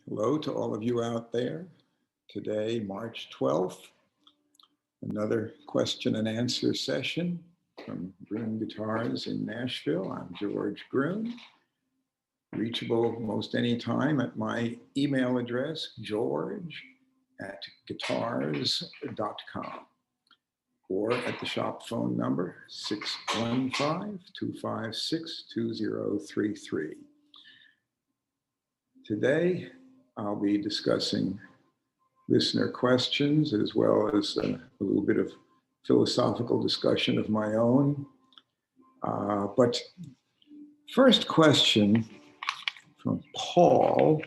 Hello to all of you out there. Today, March 12th, another question and answer session from Gruhn Guitars in Nashville. I'm George Gruhn, reachable most any time at my email address, george@guitars.com, or at the shop phone number, 615-256-2033. Today, I'll be discussing listener questions as well as a little bit of philosophical discussion of my own. But first question from Paul.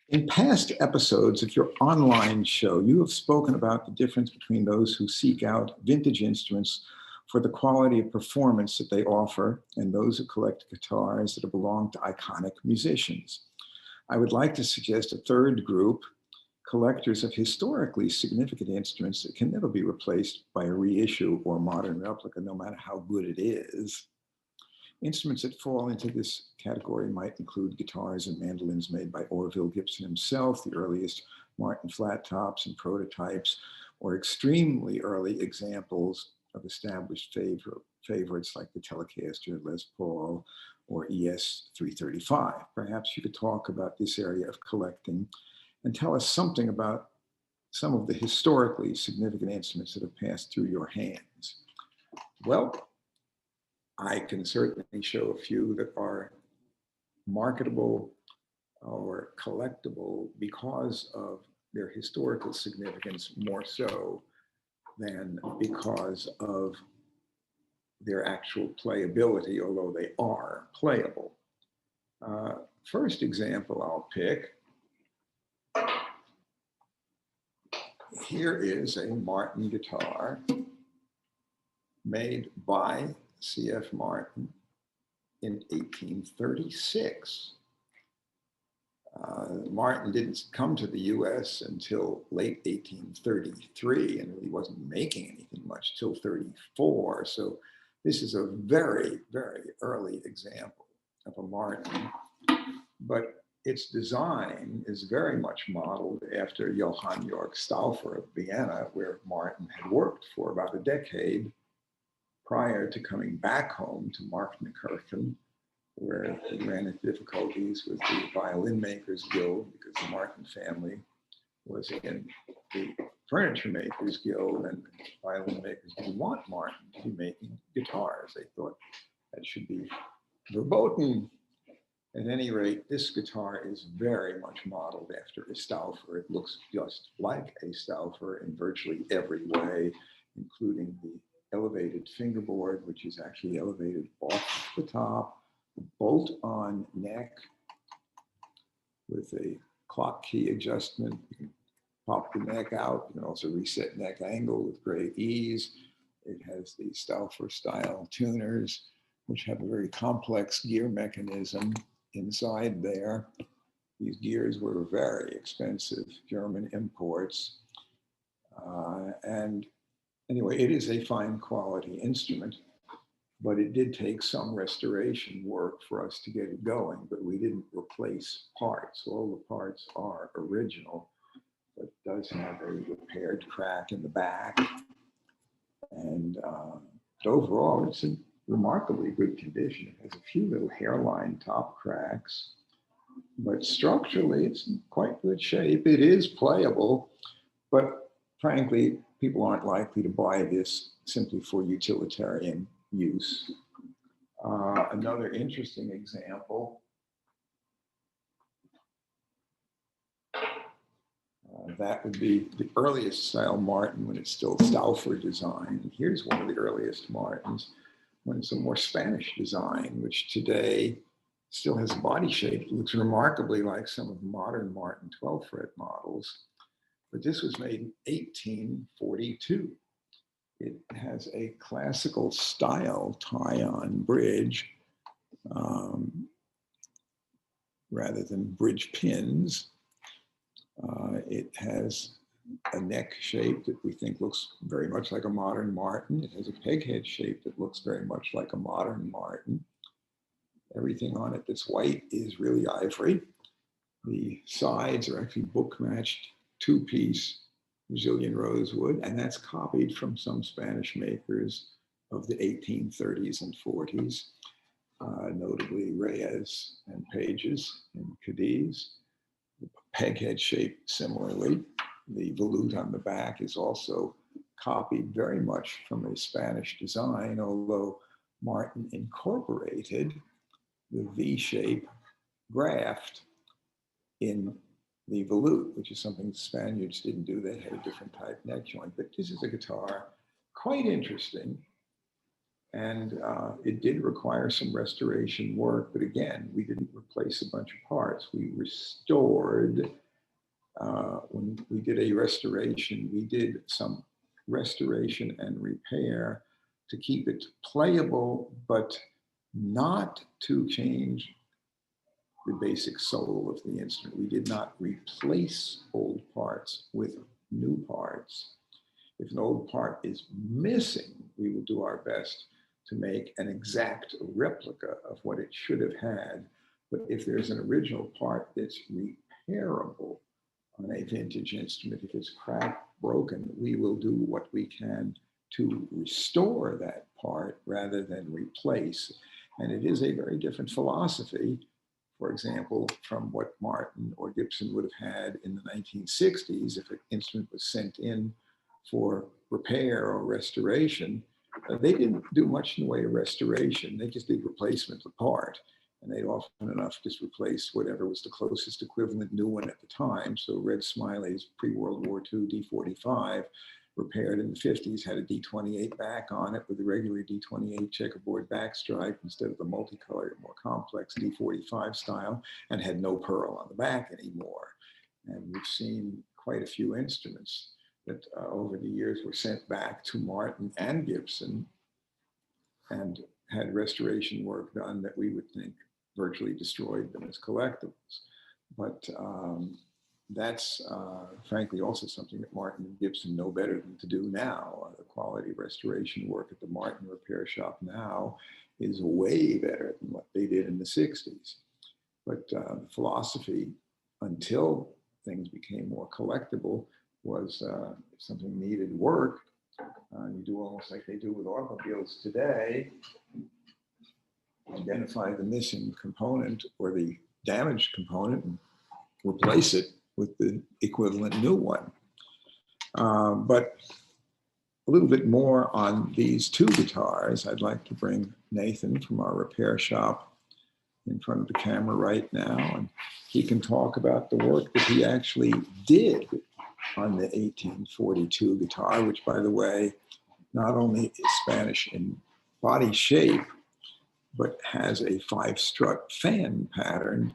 In past episodes of your online show, you have spoken about the difference between those who seek out vintage instruments for the quality of performance that they offer and those who collect guitars that belong to iconic musicians. I would like to suggest a third group, collectors of historically significant instruments that can never be replaced by a reissue or modern replica, no matter how good it is. Instruments that fall into this category might include guitars and mandolins made by Orville Gibson himself, the earliest Martin flat tops and prototypes, or extremely early examples of established favorites like the Telecaster, Les Paul, or ES 335. Perhaps you could talk about this area of collecting and tell us something about some of the historically significant instruments that have passed through your hands. Well, I can certainly show a few that are marketable or collectible because of their historical significance more so than because of their actual playability, although they are playable. First example I'll pick. Here is a Martin guitar made by C.F. Martin in 1836. Martin didn't come to the US until late 1833 and really wasn't making anything much till 34. So this is a very, very early example of a Martin, but its design is very much modeled after Johann Georg Stauffer of Vienna, where Martin had worked for about a decade prior to coming back home to Marknenkirchen, where he ran into difficulties with the Violin Makers Guild because the Martin family was in the Furniture Makers Guild, and the violin makers didn't want Martin to be making guitars. They thought that should be verboten. At any rate, this guitar is very much modeled after a Stauffer. It looks just like a Stauffer in virtually every way, including the elevated fingerboard, which is actually elevated off the top, bolt-on neck with a clock key adjustment. You can pop the neck out. You can also reset neck angle with great ease. It has the Stauffer style tuners, which have a very complex gear mechanism inside there. These gears were very expensive German imports. And anyway, it is a fine quality instrument, but it did take some restoration work for us to get it going, but we didn't replace parts. All the parts are original, but it does have a repaired crack in the back. And overall, it's in remarkably good condition. It has a few little hairline top cracks, but structurally, it's in quite good shape. It is playable, but frankly, people aren't likely to buy this simply for utilitarian use. Another interesting example, that would be the earliest style Martin when it's still Stauffer design. And here's one of the earliest Martins when it's a more Spanish design, which today still has a body shape that looks remarkably like some of the modern Martin 12-fret models. But this was made in 1842. It has a classical style tie-on bridge rather than bridge pins. It has a neck shape that we think looks very much like a modern Martin. It has a peg head shape that looks very much like a modern Martin. Everything on it that's white is really ivory. The sides are actually book-matched two-piece Brazilian rosewood, and that's copied from some Spanish makers of the 1830s and 40s, notably Reyes and Pages in Cadiz. The peghead shape similarly. The volute on the back is also copied very much from a Spanish design, although Martin incorporated the V-shape graft in the volute, which is something the Spaniards didn't do. They had a different type neck joint. But this is a guitar quite interesting. And it did require some restoration work. But again, we didn't replace a bunch of parts. We restored, when we did a restoration, we did some restoration and repair to keep it playable, but not to change the basic soul of the instrument. We did not replace old parts with new parts. If an old part is missing, we will do our best to make an exact replica of what it should have had. But if there's an original part that's repairable on a vintage instrument, if it's cracked, broken, we will do what we can to restore that part rather than replace. And it is a very different philosophy, for example, from what Martin or Gibson would have had in the 1960s. If an instrument was sent in for repair or restoration, they didn't do much in the way of restoration. They just did replacement of the part. And they'd often enough just replace whatever was the closest equivalent new one at the time. So Red Smiley's pre-World War II D45, repaired in the 50s, had a D28 back on it with a regular D28 checkerboard backstripe instead of the multicolored, more complex D45 style, and had no pearl on the back anymore. And we've seen quite a few instruments that over the years were sent back to Martin and Gibson and had restoration work done that we would think virtually destroyed them as collectibles. But that's frankly also something that Martin and Gibson know better than to do now. The quality of restoration work at the Martin repair shop now is way better than what they did in the 60s. But the philosophy, until things became more collectible, was if something needed work, you do almost like they do with automobiles today, identify the missing component or the damaged component and replace it with the equivalent new one. But a little bit more on these two guitars. I'd like to bring Nathan from our repair shop in front of the camera right now, and he can talk about the work that he actually did on the 1842 guitar, which, by the way, not only is Spanish in body shape, but has a 5-strut fan pattern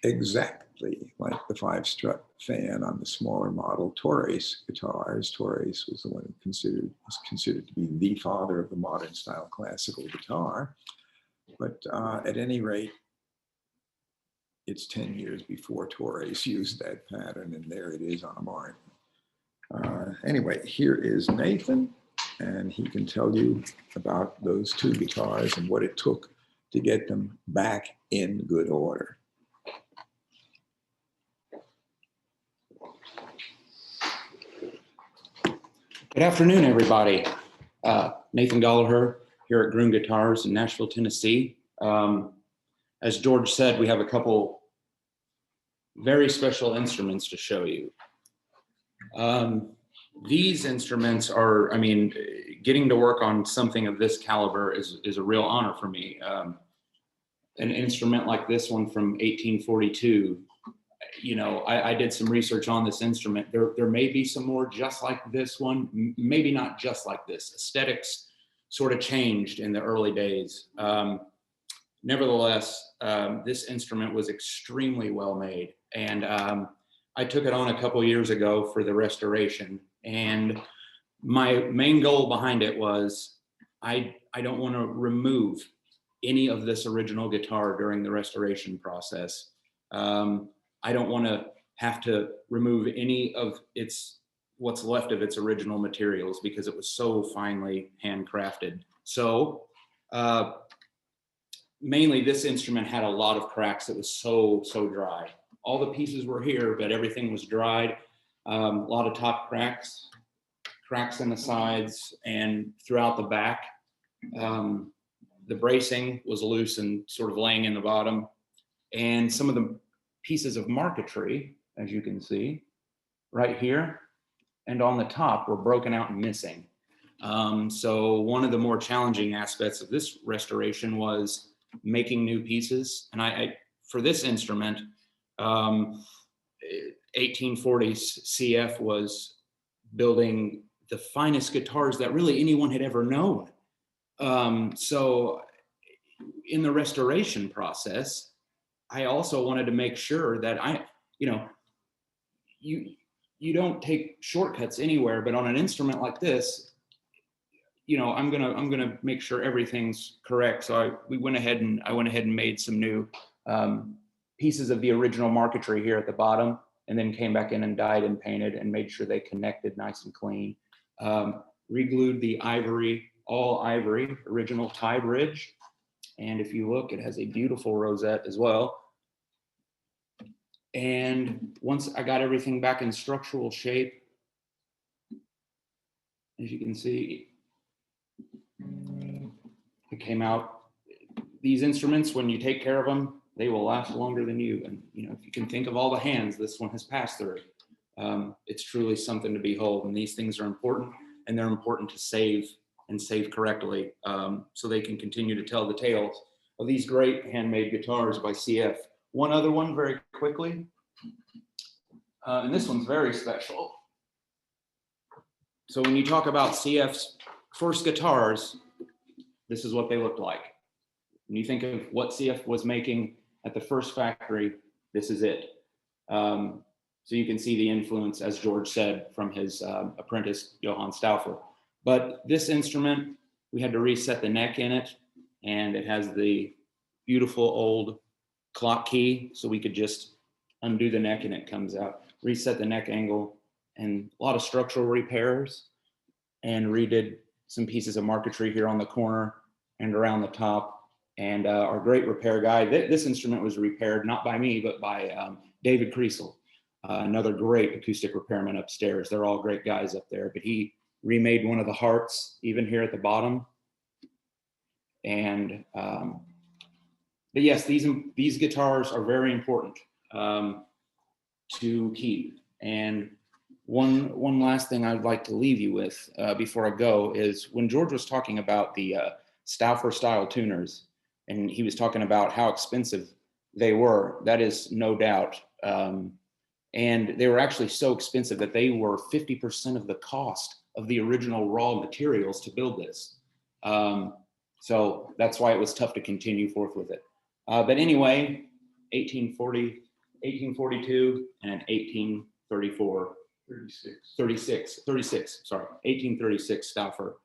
exactly like the 5-strut fan on the smaller model Torres guitars. Torres was the one who was considered to be the father of the modern style classical guitar. But at any rate, it's 10 years before Torres used that pattern, and there it is on a Martin. Anyway, here is Nathan, and he can tell you about those two guitars and what it took to get them back in good order. Good afternoon, everybody. Nathan Gallagher here at Gruhn Guitars in Nashville, Tennessee. As George said, we have a couple very special instruments to show you. These instruments are, I mean, getting to work on something of this caliber is a real honor for me. An instrument like this one from 1842, you know, I did some research on this instrument. There may be some more just like this one, maybe not just like this. Aesthetics sort of changed in the early days. Nevertheless, this instrument was extremely well made. And I took it on a couple years ago for the restoration. And my main goal behind it was I don't want to remove any of this original guitar during the restoration process. I don't want to have to remove any of what's left of its original materials because it was so finely handcrafted. So mainly this instrument had a lot of cracks. It was so dry. all the pieces were here, but everything was dried. A lot of top cracks in the sides and throughout the back. The bracing was loose and sort of laying in the bottom. And some of the pieces of marquetry, as you can see, right here and on the top were broken out and missing. So one of the more challenging aspects of this restoration was making new pieces. And for this instrument, 1840s CF was building the finest guitars that really anyone had ever known. So in the restoration process, I also wanted to make sure that you don't take shortcuts anywhere, but on an instrument like this, I'm gonna make sure everything's correct. So I went ahead and made some new pieces of the original marquetry here at the bottom, and then came back in and dyed and painted and made sure they connected nice and clean. Reglued the ivory, all ivory, original tie bridge. And if you look, it has a beautiful rosette as well. And once I got everything back in structural shape, as you can see, it came out. These instruments, when you take care of them, they will last longer than you. And if you can think of all the hands this one has passed through, it's truly something to behold. And these things are important, and they're important to save and save correctly, so they can continue to tell the tales of these great handmade guitars by CF. One other one very quickly, and this one's very special. So when you talk about CF's first guitars, this is what they looked like. When you think of what CF was making at the first factory, this is it. So you can see the influence, as George said, from his apprentice, Johann Stauffer. But this instrument, we had to reset the neck in it, and it has the beautiful old clock key, so we could just undo the neck and it comes out. Reset the neck angle, and a lot of structural repairs, and redid some pieces of marquetry here on the corner and around the top. And our great repair guy, this instrument was repaired not by me, but by David Kriesel, another great acoustic repairman upstairs. They're all great guys up there, but he remade one of the hearts even here at the bottom. And but yes, these guitars are very important to keep. And one last thing I'd like to leave you with before I go is when George was talking about the Stauffer style tuners, and he was talking about how expensive they were, that is no doubt. And they were actually so expensive that they were 50% of the cost of the original raw materials to build this. So that's why it was tough to continue forth with it. But anyway, 1840, 1842, and 1834, 36, sorry, 1836 Stauffer,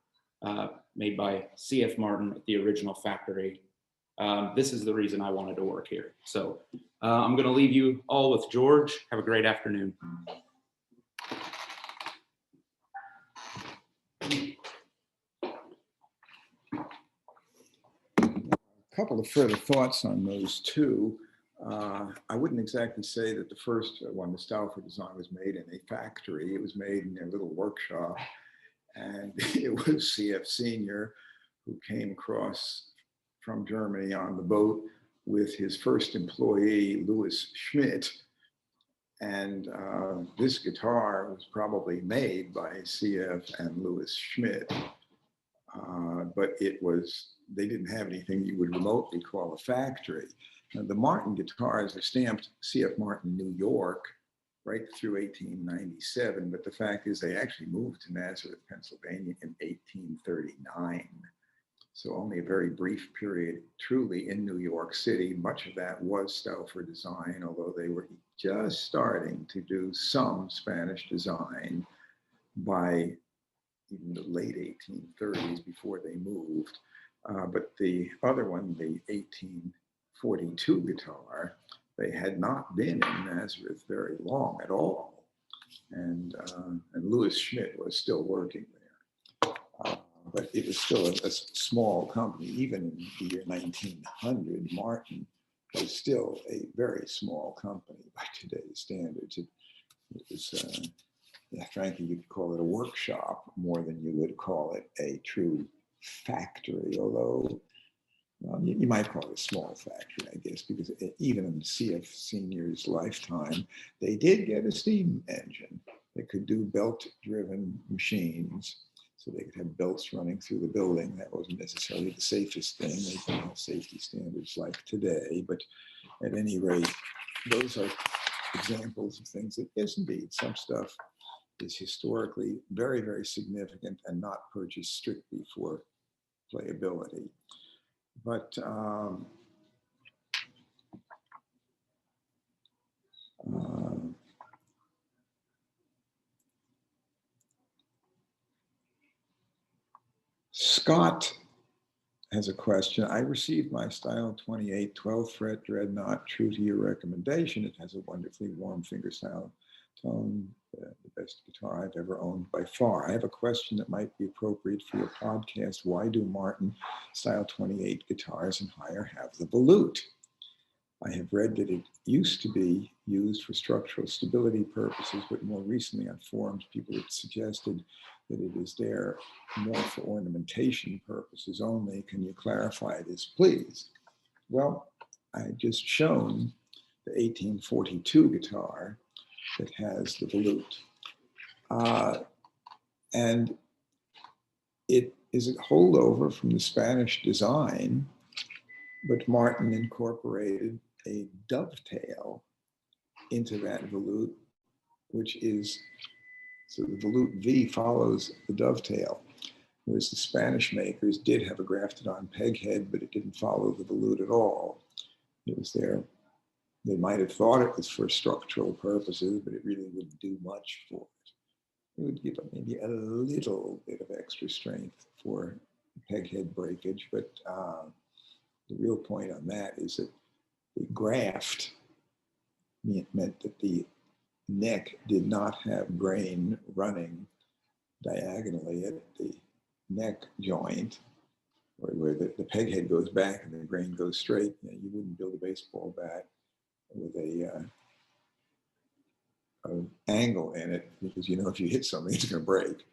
made by C.F. Martin at the original factory. This is the reason I wanted to work here. So I'm going to leave you all with George. Have a great afternoon. A couple of further thoughts on those two. I wouldn't exactly say that the first one, the Stauffer design, was made in a factory. It was made in a little workshop, and it was CF Senior who came across from Germany on the boat with his first employee, Louis Schmidt. And this guitar was probably made by CF and Louis Schmidt, but they didn't have anything you would remotely call a factory. Now, the Martin guitars are stamped CF Martin, New York, right through 1897, but the fact is they actually moved to Nazareth, Pennsylvania in 1839. So only a very brief period truly in New York City. Much of that was Stauffer design, although they were just starting to do some Spanish design by even the late 1830s before they moved. But the other one, the 1842 guitar, they had not been in Nazareth very long at all. And Louis Schmidt was still working there. But it was still a small company. Even in the year 1900, Martin was still a very small company by today's standards. It was, yeah, frankly, you could call it a workshop more than you would call it a true factory, although well, you might call it a small factory, I guess, because even in CF Senior's lifetime, they did get a steam engine that could do belt-driven machines. So they could have belts running through the building. That wasn't necessarily the safest thing. They didn't have safety standards like today. But at any rate, those are examples of things that, yes, indeed, some stuff is historically very, very significant and not purchased strictly for playability. But Scott has a question. I received my Style 28 12 fret Dreadnought. True to your recommendation, it has a wonderfully warm fingerstyle tone, the best guitar I've ever owned by far. I have a question that might be appropriate for your podcast. Why do Martin Style 28 guitars and higher have the volute? I have read that it used to be used for structural stability purposes, but more recently on forums, people have suggested that it is there more for ornamentation purposes only. Can you clarify this, please? Well, I just shown the 1842 guitar that has the volute. And it is a holdover from the Spanish design, but Martin incorporated a dovetail into that volute, which is, so the volute V follows the dovetail, whereas the Spanish makers did have a grafted on peg head, but it didn't follow the volute at all. It was there. They might have thought it was for structural purposes, but it really wouldn't do much for it. It would give maybe a little bit of extra strength for peg head breakage, but the real point on that is that the graft meant that the neck did not have grain running diagonally at the neck joint, where the peg head goes back and the grain goes straight. You know, you wouldn't build a baseball bat with an angle in it, because you know if you hit something, it's going to break.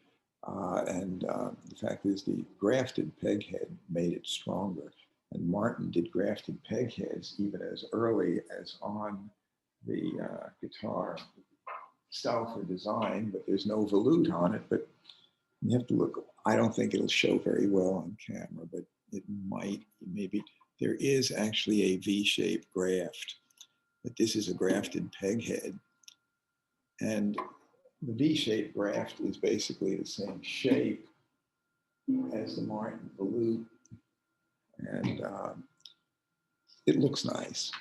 The fact is, the grafted peg head made it stronger. And Martin did grafted peg heads even as early as on the guitar Stauffer design, but there's no volute on it. But you have to look. I don't think it'll show very well on camera, but it might. Maybe there is actually a V-shaped graft, but this is a grafted peg head. And the V-shaped graft is basically the same shape as the Martin volute. And it looks nice.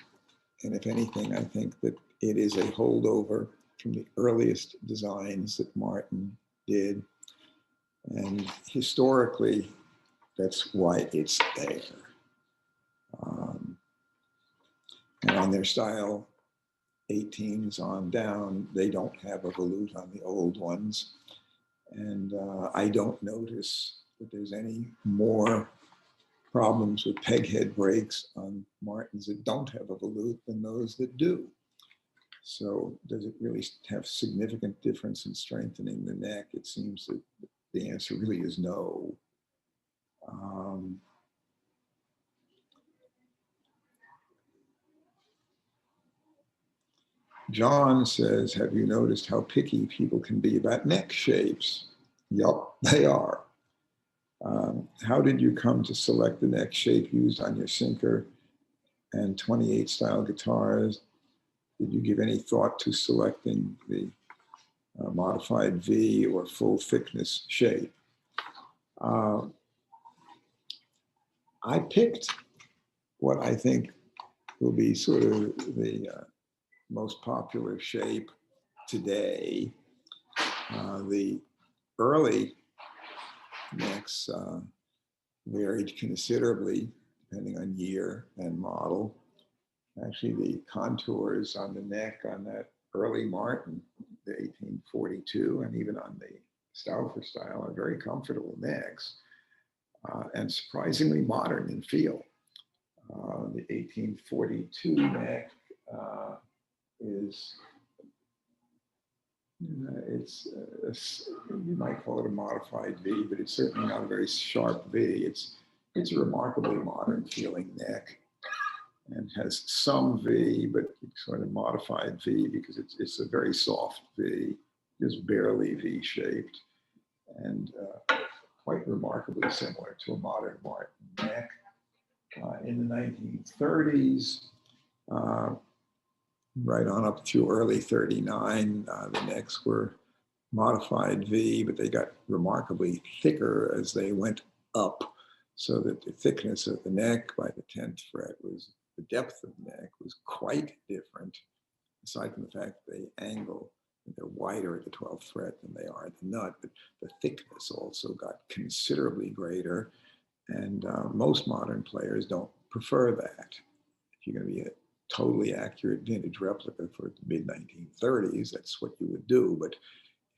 And if anything, I think that it is a holdover from the earliest designs that Martin did. And historically, that's why it's there. And on their Style 18s on down, they don't have a volute on the old ones. And I don't notice that there's any more problems with peg head breaks on Martins that don't have a volute than those that do. So does it really have significant difference in strengthening the neck? It seems that the answer really is no. John says, have you noticed how picky people can be about neck shapes? Yup, they are. How did you come to select the neck shape used on your sinker and 28 style guitars? Did you give any thought to selecting the modified V or full thickness shape? I picked what I think will be sort of the most popular shape today. The early necks varied considerably depending on year and model. Actually, the contours on the neck on that early Martin, the 1842, and even on the Stauffer style are very comfortable necks and surprisingly modern in feel. The 1842 neck is, you might call it a modified V, but it's certainly not a very sharp V. It's a remarkably modern feeling neck and has some V, but it's sort of modified V because it's a very soft V, just barely V-shaped, and quite remarkably similar to a modern Martin neck. In the 1930s, right on up through early 39, the necks were modified V, but they got remarkably thicker as they went up, so that the thickness of the neck by the 10th fret was, the depth of the neck was quite different, aside from the fact that they angle, they're wider at the 12th fret than they are at the nut, but the thickness also got considerably greater, and most modern players don't prefer that. If you're going to be a totally accurate vintage replica for the mid-1930s, that's what you would do, but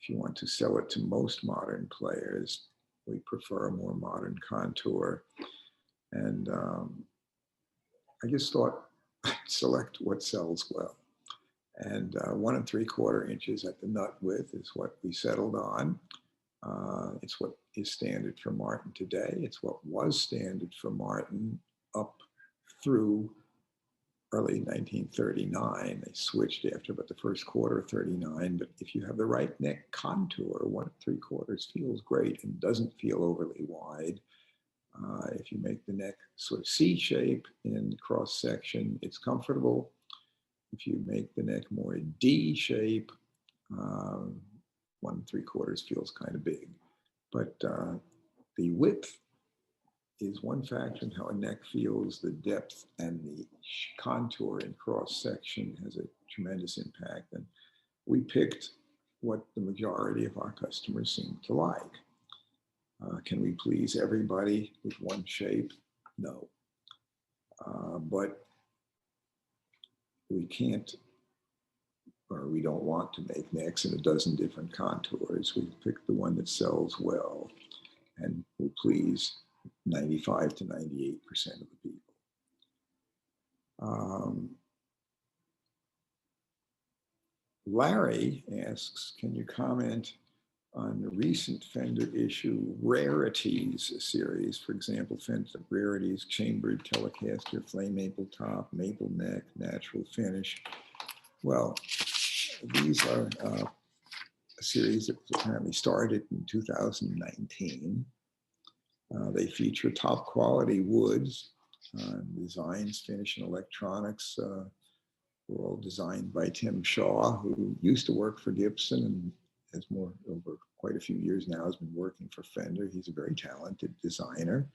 if you want to sell it to most modern players, we prefer a more modern contour. And I just thought I'd select what sells well. And 1 3/4 inches at the nut width is what we settled on. It's what is standard for Martin today. It's what was standard for Martin up through early 1939. They switched after about the first quarter of 39, but if you have the right neck contour, 1 3/4 feels great and doesn't feel overly wide. If you make the neck sort of C shape in cross section, it's comfortable. If you make the neck more D shape, 1 3/4 feels kind of big. But the width is one factor in how a neck feels. The depth and the contour in cross section has a tremendous impact. And we picked what the majority of our customers seem to like. Can we please everybody with one shape? No. But we can't, or we don't want to make necks in a dozen different contours. We picked the one that sells well and will please 95 to 98% of the people. Larry asks, can you comment on the recent Fender issue Rarities series? For example, Fender Rarities, Chambered Telecaster, Flame Maple Top, Maple Neck, Natural Finish. Well, these are a series that apparently started in 2019. They feature top quality woods, designs, finish, and electronics were all designed by Tim Shaw, who used to work for Gibson and has more over quite a few years now has been working for Fender. He's a very talented designer,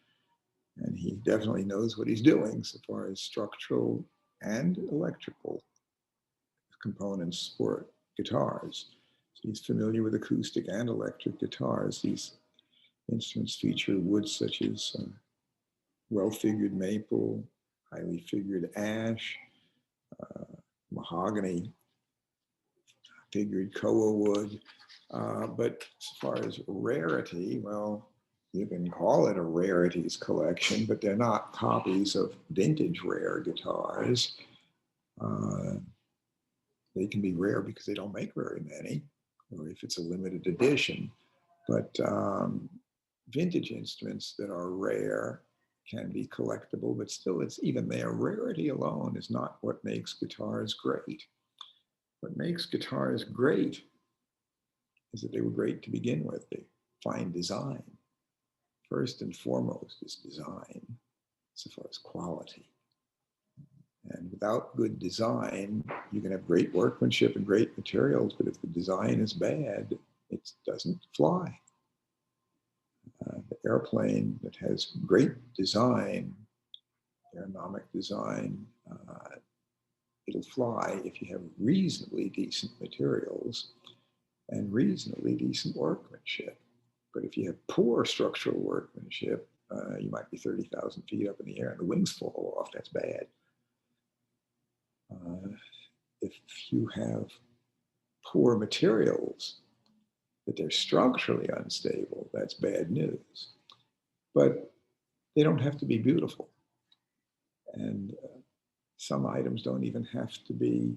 and he definitely knows what he's doing so far as structural and electrical components for guitars. So he's familiar with acoustic and electric guitars. These instruments feature woods such as well-figured maple, highly figured ash, mahogany, figured koa wood. But as far as rarity, well, you can call it a rarities collection, but they're not copies of vintage rare guitars. They can be rare because they don't make very many, or if it's a limited edition. But vintage instruments that are rare can be collectible, but still it's even there. Rarity alone is not what makes guitars great. What makes guitars great is that they were great to begin with. They fine design. First and foremost is design, so far as quality. And without good design, you can have great workmanship and great materials, but if the design is bad, it doesn't fly. The airplane that has great design, aerodynamic design, it'll fly if you have reasonably decent materials and reasonably decent workmanship. But if you have poor structural workmanship, you might be 30,000 feet up in the air and the wings fall off. That's bad. If you have poor materials, but they're structurally unstable, that's bad news. But they don't have to be beautiful. And some items don't even have to be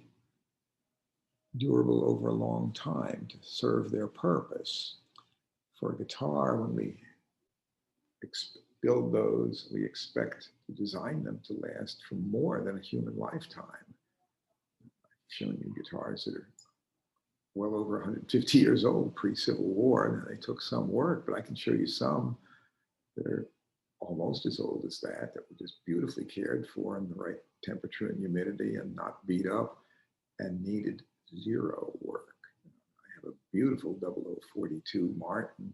durable over a long time to serve their purpose. For a guitar, when we build those, we expect to design them to last for more than a human lifetime. I've shown you guitars that are well over 150 years old, pre-Civil War, and they took some work, but I can show you some that are almost as old as that were just beautifully cared for in the right temperature and humidity and not beat up and needed zero work. I have a beautiful 0042 Martin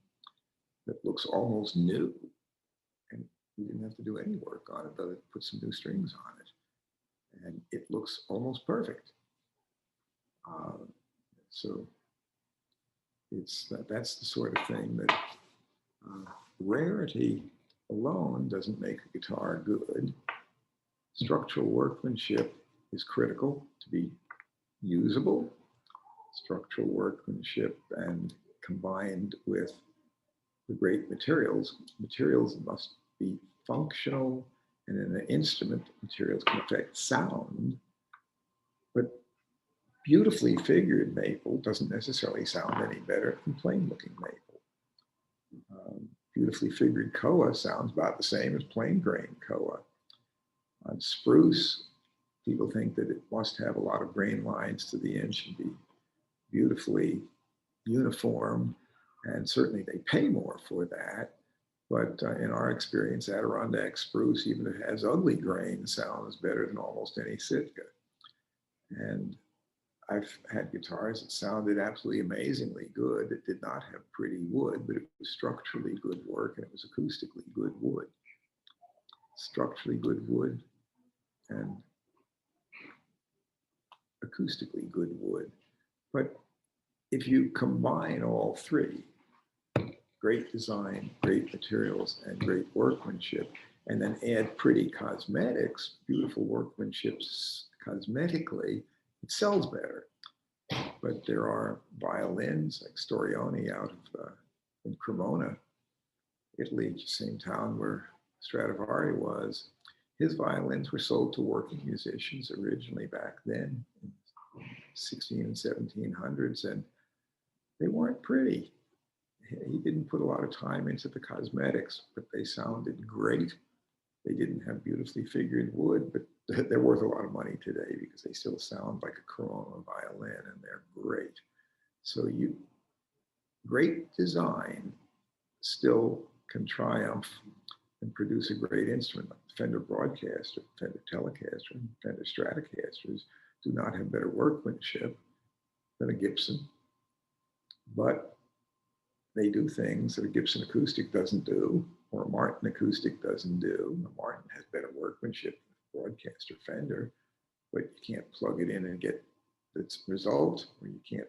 that looks almost new, and we didn't have to do any work on it, but put some new strings on it, and it looks almost perfect. So that's the sort of thing that rarity alone doesn't make a guitar good. Structural workmanship is critical to be usable. Structural workmanship and combined with the great materials must be functional, and in an instrument, materials can affect sound, but beautifully figured maple doesn't necessarily sound any better than plain looking maple. Beautifully figured koa sounds about the same as plain grain koa. On spruce, people think that it must have a lot of grain lines to the inch and be beautifully uniform, and certainly they pay more for that. But in our experience, Adirondack spruce, even if it has ugly grain, sounds better than almost any Sitka. And I've had guitars that sounded absolutely amazingly good that did not have pretty wood, but it was structurally good work and it was acoustically good wood. Structurally good wood and acoustically good wood. But if you combine all three, great design, great materials, and great workmanship, and then add pretty cosmetics, beautiful workmanship cosmetically, it sells better. But there are violins like Storioni out of in Cremona, Italy, same town where Stradivari was. His violins were sold to working musicians originally back then, in 16 and 1700s, and they weren't pretty. He didn't put a lot of time into the cosmetics, but they sounded great. They didn't have beautifully figured wood, but they're worth a lot of money today because they still sound like a Cremona violin, and they're great. So great design still can triumph and produce a great instrument. Like the Fender Broadcaster, Fender Telecaster, and Fender Stratocasters do not have better workmanship than a Gibson, but they do things that a Gibson acoustic doesn't do, or a Martin acoustic doesn't do. A Martin has better workmanship than a Broadcaster Fender, but you can't plug it in and get its result, or you can't.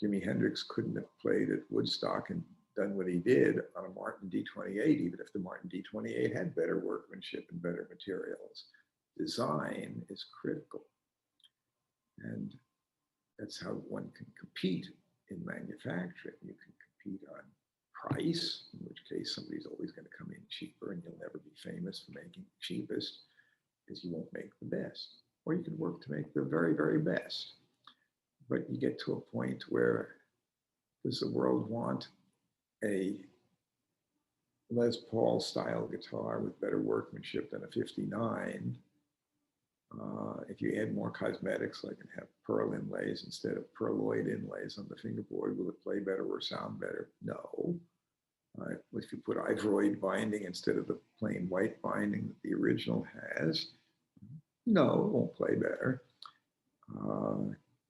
Jimi Hendrix couldn't have played at Woodstock and done what he did on a Martin D28, even if the Martin D28 had better workmanship and better materials. Design is critical. And that's how one can compete in manufacturing. You can compete on price, in which case somebody's always going to come in cheaper and you'll never be famous for making the cheapest because you won't make the best. Or you can work to make the very, very best. But you get to a point where does the world want a Les Paul style guitar with better workmanship than a 59? If you add more cosmetics, like and have pearl inlays instead of pearloid inlays on the fingerboard, will it play better or sound better? No. If you put ivoroid binding instead of the plain white binding that the original has, no, it won't play better.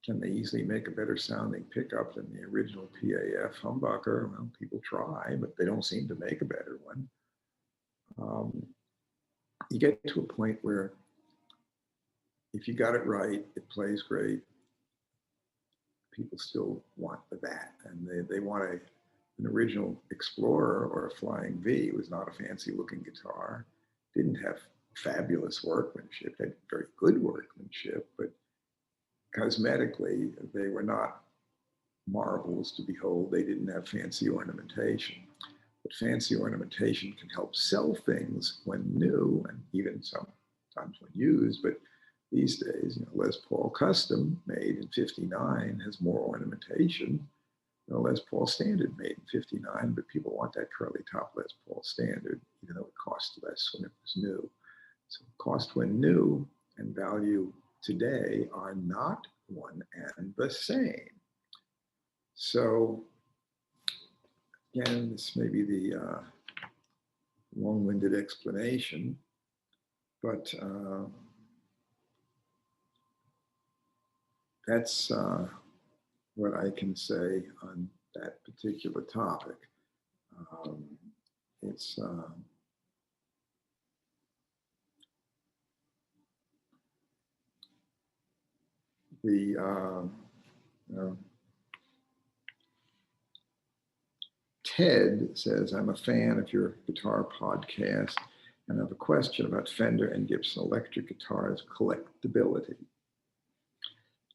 Can they easily make a better sounding pickup than the original PAF humbucker? Well, people try, but they don't seem to make a better one. You get to a point where if you got it right, it plays great. People still want that, and they want an original Explorer or a Flying V. It was not a fancy looking guitar, didn't have fabulous workmanship, had very good workmanship, but cosmetically, they were not marvels to behold. They didn't have fancy ornamentation. But fancy ornamentation can help sell things when new, and even some sometimes when used, but these days, Les Paul Custom made in 59 has more ornamentation than a Les Paul Standard made in 59, but people want that curly top Les Paul Standard, even though it cost less when it was new. So cost when new and value today are not one and the same. So again, this may be the long-winded explanation, but that's what I can say on that particular topic. It's Ted says, I'm a fan of your guitar podcast and I have a question about Fender and Gibson electric guitars collectability.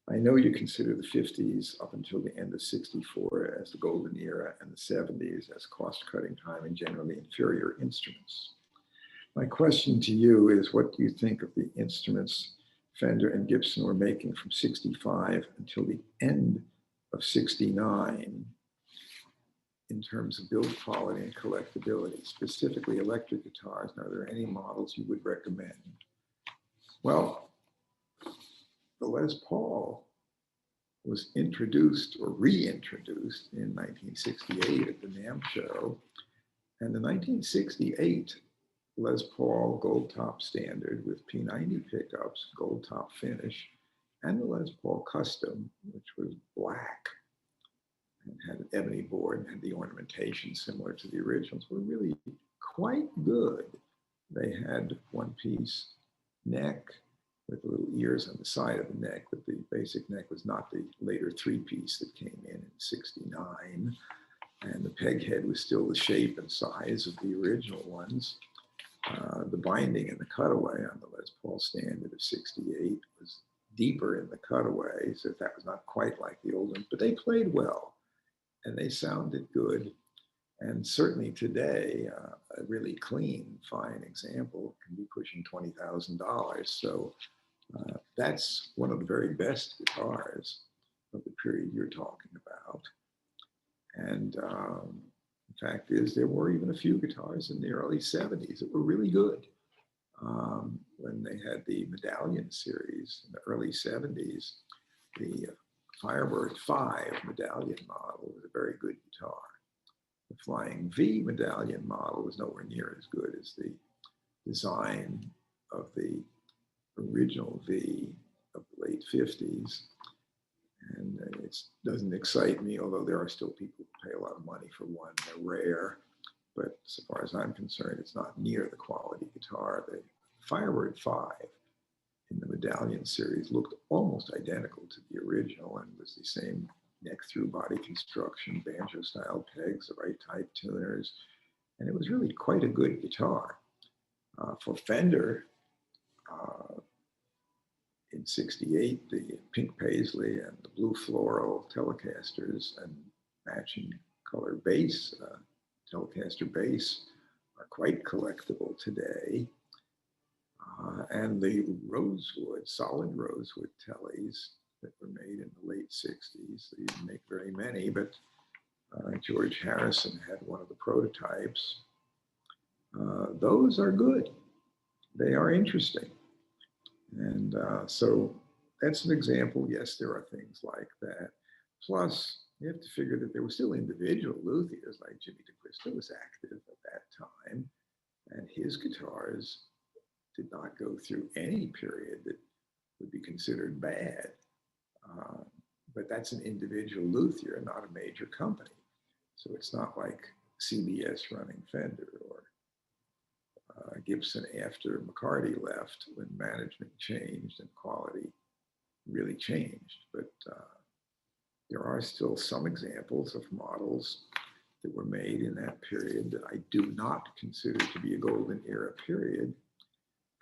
I know you consider the 50s up until the end of 64 as the golden era and the 70s as cost-cutting time and generally inferior instruments. My question to you is, what do you think of the instruments Fender and Gibson were making from 65 until the end of 69 in terms of build quality and collectability, specifically electric guitars? And are there any models you would recommend? Well, the Les Paul was introduced or reintroduced in 1968 at the NAMM show. And the 1968 Les Paul Gold Top Standard with P90 pickups, gold top finish, and the Les Paul Custom, which was black and had an ebony board and had the ornamentation similar to the originals, were really quite good. They had one-piece neck with little ears on the side of the neck, but the basic neck was not the later three-piece that came in 69. And the peg head was still the shape and size of the original ones. The binding and the cutaway on the Les Paul Standard of 68 was deeper in the cutaway, so that was not quite like the old ones, but they played well and they sounded good. And certainly today, a really clean, fine example can be pushing $20,000. So that's one of the very best guitars of the period you're talking about. And the fact is, there were even a few guitars in the early 70s that were really good. When they had the Medallion series in the early 70s, the Firebird 5 Medallion model was a very good guitar. The Flying V Medallion model was nowhere near as good as the design of the original V of the late 50s. And it doesn't excite me, although there are still people who pay a lot of money for one. They're rare, but so far as I'm concerned, it's not near the quality guitar. The Firebird 5 in the Medallion series looked almost identical to the original and was the same neck through body construction, banjo style pegs, the right type tuners, and it was really quite a good guitar. For Fender, in 68, the pink paisley and the blue floral Telecasters and matching color bass, Telecaster bass, are quite collectible today. And the rosewood, solid rosewood Tellies that were made in the late 60s, they didn't make very many, but George Harrison had one of the prototypes. Those are good. They are interesting. And so that's an example. Yes, there are things like that. Plus, you have to figure that there were still individual luthiers, like Jimmy DeQuisto was active at that time, and his guitars did not go through any period that would be considered bad. But that's an individual luthier, not a major company. So it's not like CBS running Fender or Gibson after McCarty left, when management changed and quality really changed. But there are still some examples of models that were made in that period that I do not consider to be a golden era period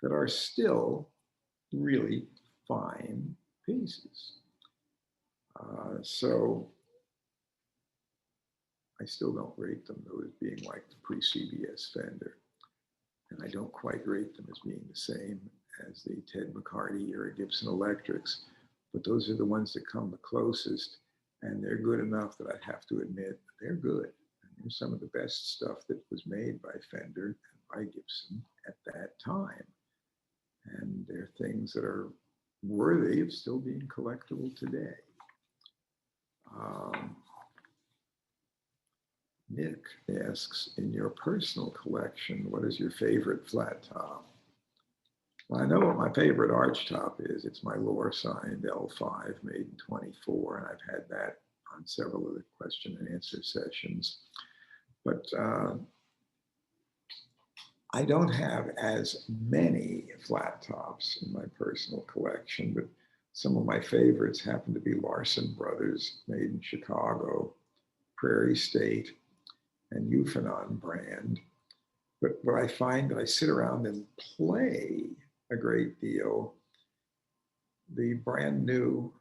that are still really fine pieces. So I still don't rate them though as being like the pre-CBS Fender. And I don't quite rate them as being the same as the Ted McCarty era Gibson Electrics, but those are the ones that come the closest, and they're good enough that I have to admit they're good. And they're some of the best stuff that was made by Fender and by Gibson at that time. And they're things that are worthy of still being collectible today. Nick asks, in your personal collection, what is your favorite flat top? Well, I know what my favorite arch top is. It's my Lohr signed L5 made in 24, and I've had that on several of the question and answer sessions. But I don't have as many flat tops in my personal collection, but some of my favorites happen to be Larson Brothers, made in Chicago, Prairie State, and Euphonon brand. But what I find that I sit around and play a great deal, the brand new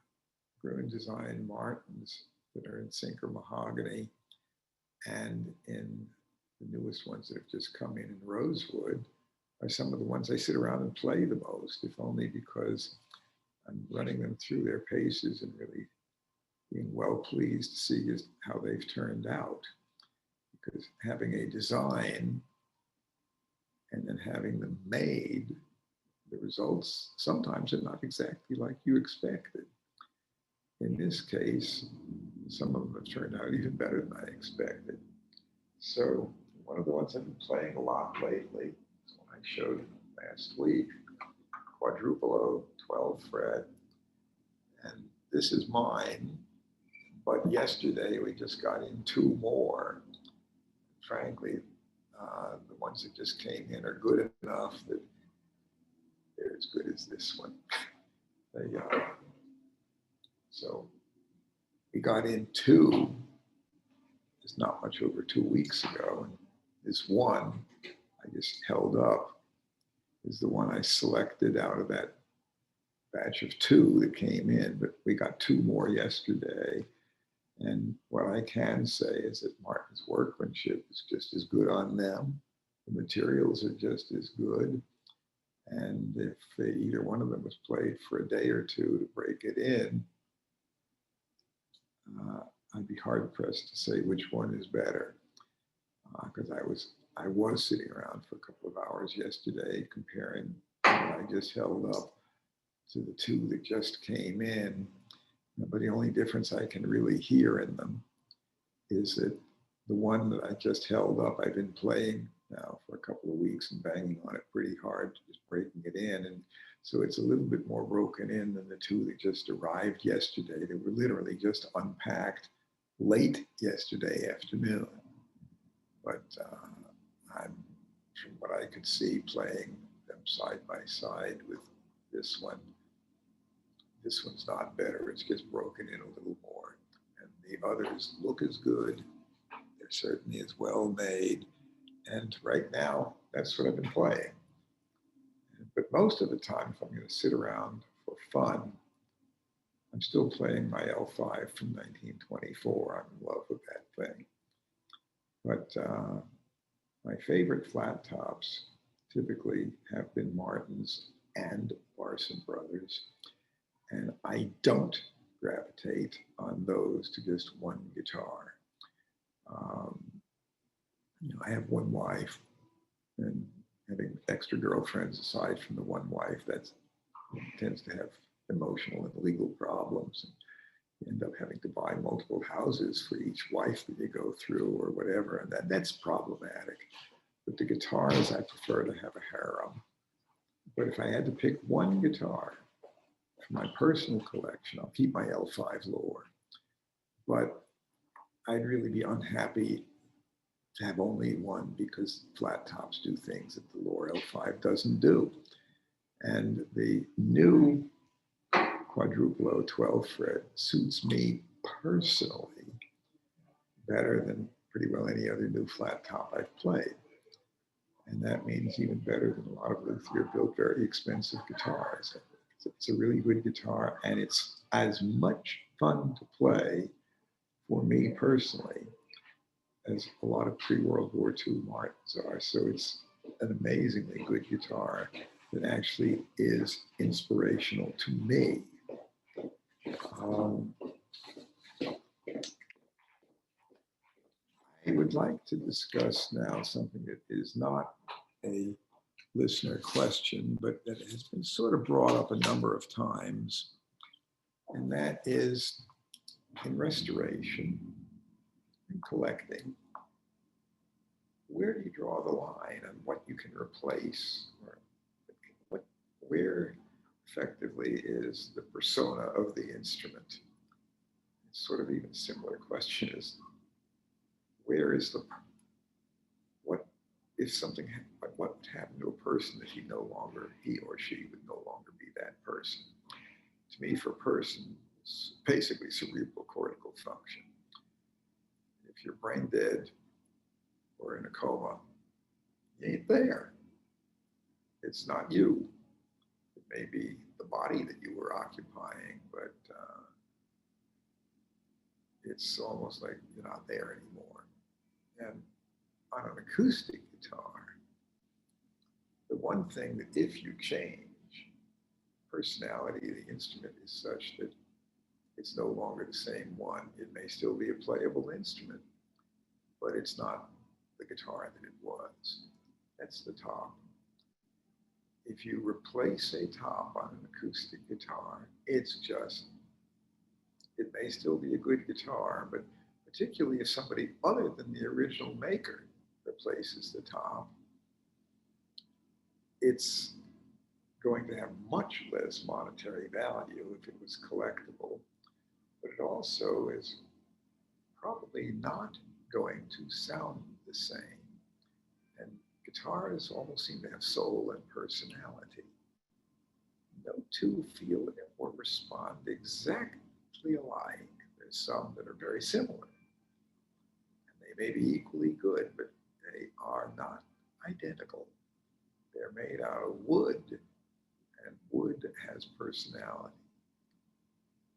Gruhn design Martins that are in sinker mahogany, and in the newest ones that have just come in rosewood, are some of the ones I sit around and play the most, if only because I'm running them through their paces and really being well pleased to see just how they've turned out. Because having a design and then having them made, the results sometimes are not exactly like you expected. In this case, some of them have turned out even better than I expected. So one of the ones I've been playing a lot lately is one I showed last week, quadruple O 12 fret. And this is mine, but yesterday we just got in two more. Frankly, the ones that just came in are good enough that they're as good as this one. So we got in two, it's not much over 2 weeks ago. And this one I just held up is the one I selected out of that batch of two that came in, but we got two more yesterday. And what I can say is that Martin's workmanship is just as good on them. The materials are just as good. And if either one of them was played for a day or two to break it in, I'd be hard pressed to say which one is better. Because I was sitting around for a couple of hours yesterday comparing what I just held up to the two that just came in. But the only difference I can really hear in them is that the one that I just held up, I've been playing now for a couple of weeks and banging on it pretty hard, just breaking it in. And so it's a little bit more broken in than the two that just arrived yesterday. They were literally just unpacked late yesterday afternoon. But I'm, from what I could see, playing them side by side with this one. This one's not better, it's just broken in a little more. And the others look as good. They're certainly as well made. And right now, that's what I've been playing. But most of the time, if I'm going to sit around for fun, I'm still playing my L5 from 1924. I'm in love with that thing. But my favorite flat tops typically have been Martins and Larson Brothers. And I don't gravitate on those to just one guitar. I have one wife, and having extra girlfriends aside from the one wife, that tends to have emotional and legal problems. And you end up having to buy multiple houses for each wife that you go through or whatever, and that's problematic. But the guitars, I prefer to have a harem. But if I had to pick one guitar for my personal collection, I'll keep my L5 Lohr. But I'd really be unhappy to have only one because flat tops do things that the Lohr L5 doesn't do. And the new quadruple O 12 fret suits me personally better than pretty well any other new flat top I've played. And that means even better than a lot of luthier-built, very expensive guitars. It's a really good guitar, and it's as much fun to play for me personally as a lot of pre-World War II Martins are. So it's an amazingly good guitar. that actually is inspirational to me. I would like to discuss now something that is not a listener question, but that has been sort of brought up a number of times, and that is in restoration and collecting, where do you draw the line on what you can replace, or where effectively is the persona of the instrument? It's sort of even a similar question is, where is what if something, what would happen to a person if he or she would no longer be that person? To me, for a person, it's basically cerebral cortical function. If you're brain dead or in a coma, you ain't there. It's not you. It may be the body that you were occupying, but it's almost like you're not there anymore. And on an acoustic guitar, the one thing that if you change, personality of the instrument is such that it's no longer the same one. It may still be a playable instrument, but it's not the guitar that it was. That's the top. If you replace a top on an acoustic guitar, it may still be a good guitar, but particularly if somebody other than the original maker replaces the top, it's going to have much less monetary value if it was collectible, but it also is probably not going to sound the same. And guitars almost seem to have soul and personality. No two feel or respond exactly alike. There's some that are very similar. And they may be equally good, but they are not identical. They're made out of wood, and wood has personality.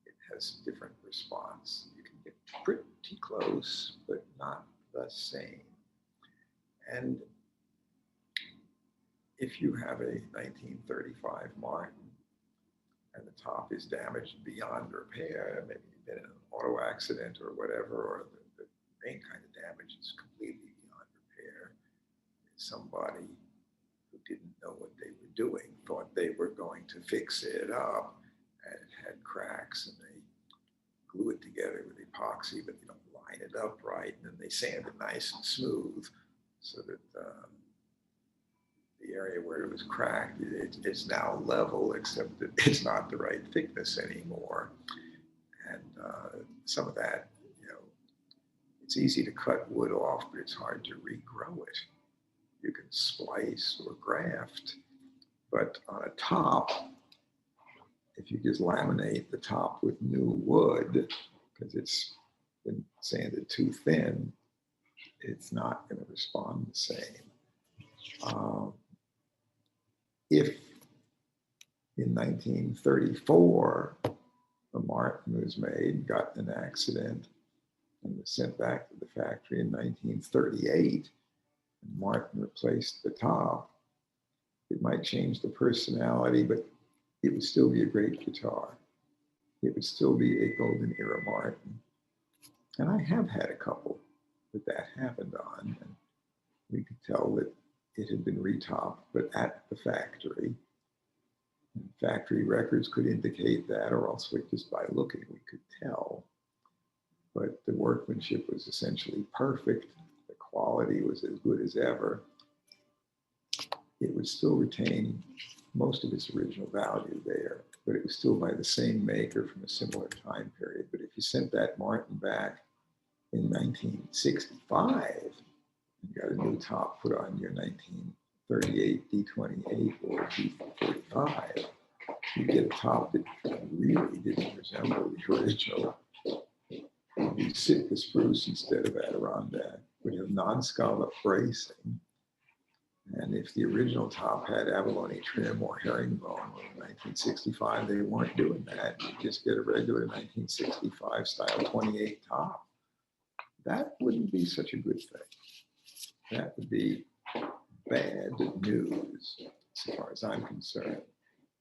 It has different response. You can get pretty close, but not the same. And if you have a 1935 Martin and the top is damaged beyond repair, maybe you've been in an auto accident or whatever, or the main kind of damage is completely beyond repair, somebody who didn't know what they were doing thought they were going to fix it up, and it had cracks, and they glue it together with epoxy, but they don't line it up right, and then they sand it nice and smooth so that the area where it was cracked, it's now level, except that it's not the right thickness anymore. And some of that, it's easy to cut wood off, but it's hard to regrow it. You can splice or graft, but on a top, if you just laminate the top with new wood, because it's been sanded too thin, it's not going to respond the same. If in 1934 a Martin was made, got in an accident, and was sent back to the factory in 1938, and Martin replaced the top, it might change the personality, but it would still be a great guitar. It would still be a golden era Martin. And I have had a couple that happened on, and we could tell that it had been retopped, but at the factory. And factory records could indicate that, or else just by looking, we could tell. But the workmanship was essentially perfect. The quality was as good as ever. It would still retain most of its original value there, but it was still by the same maker from a similar time period. But if you sent that Martin back in 1965, you got a new top put on your 1938 D28 or D45, you get a top that really didn't resemble the original. You Sitka spruce instead of Adirondack. We have non-scallop bracing. And if the original top had abalone trim or herringbone in 1965, they weren't doing that. You just get a regular 1965 style 28 top. That wouldn't be such a good thing. That would be bad news. so far as I'm concerned,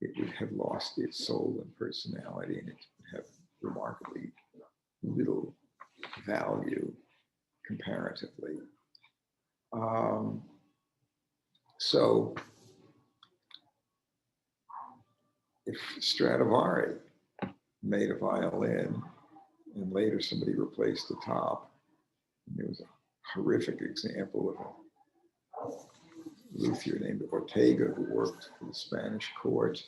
it would have lost its soul and personality, and it would have remarkably little value comparatively. So if Stradivari made a violin and later somebody replaced the top, and there was a horrific example of a luthier named Ortega who worked for the Spanish court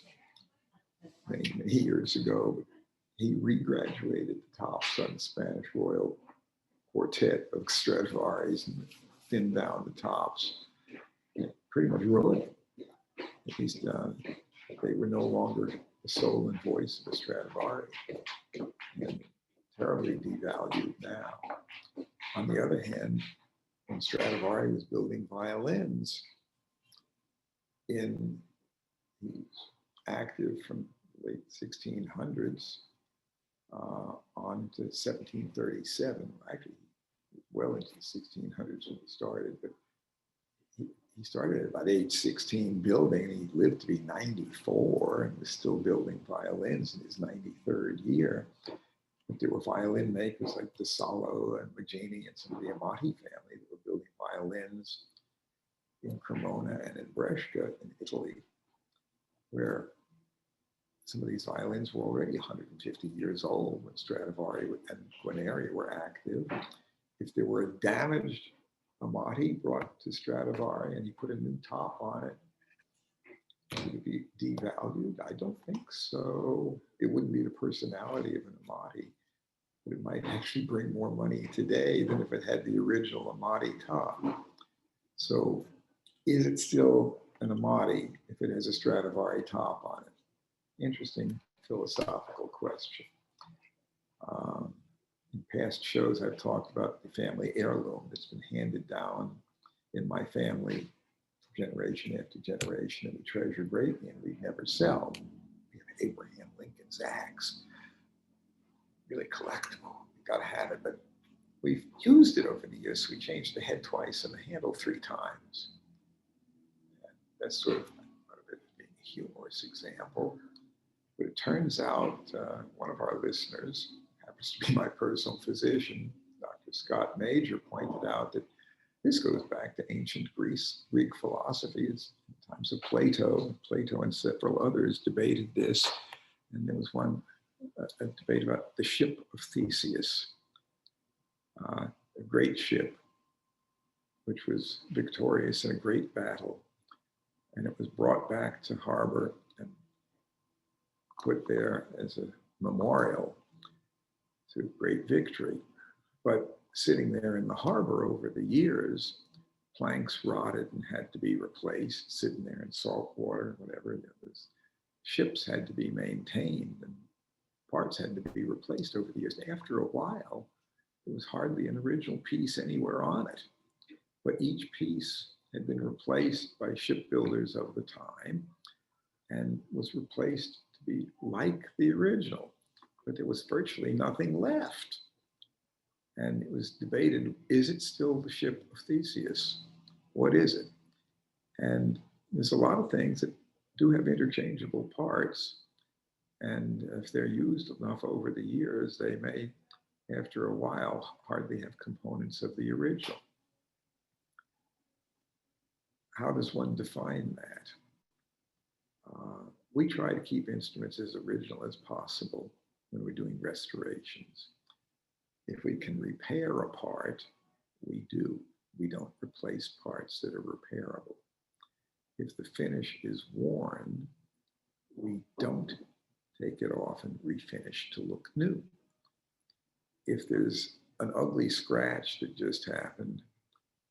many, many years ago. He regraduated the tops on the Spanish Royal Quartet of Stradivari's and thinned down the tops. Pretty much ruined it. He's done. They were no longer the soul and voice of the Stradivari, and terribly devalued now. On the other hand, when Stradivari was building violins, he was active from the late 1600s on to 1737, actually well into the 1600s when he started, but he started at about age 16 building, and he lived to be 94 and was still building violins in his 93rd year. But there were violin makers like De Salo and Maggini and some of the Amati family that were building violins in Cremona and in Brescia in Italy, where some of these violins were already 150 years old when Stradivari and Guarneri were active. If there were a damaged Amati brought to Stradivari and he put a new top on it, would it be devalued? I don't think so. It wouldn't be the personality of an Amati, but it might actually bring more money today than if it had the original Amati top. So is it still an Amati if it has a Stradivari top on it? Interesting philosophical question. In past shows, I've talked about the family heirloom that's been handed down in my family generation after generation, and we treasure greatly, and we never sell. We have Abraham Lincoln's axe, really collectible. You got to have it, but we've used it over the years. So we changed the head twice and the handle 3 times. And that's sort of part of it being a humorous example. But it turns out one of our listeners happens to be my personal physician, Dr. Scott Major, pointed out that this goes back to ancient Greek philosophy. It's times of Plato. Plato and several others debated this. And there was a debate about the ship of Theseus, a great ship, which was victorious in a great battle. And it was brought back to harbor and put there as a memorial to great victory. But sitting there in the harbor over the years, planks rotted and had to be replaced, sitting there in salt water, whatever. Ships had to be maintained and parts had to be replaced over the years. After a while, there was hardly an original piece anywhere on it. But each piece had been replaced by shipbuilders of the time and was replaced to be like the original. But there was virtually nothing left. And it was debated, is it still the ship of Theseus? What is it? And there's a lot of things that do have interchangeable parts. And if they're used enough over the years, they may, after a while, hardly have components of the original. How does one define that? We try to keep instruments as original as possible when we're doing restorations. If we can repair a part, we do. We don't replace parts that are repairable. If the finish is worn, we don't take it off and refinish to look new. If there's an ugly scratch that just happened,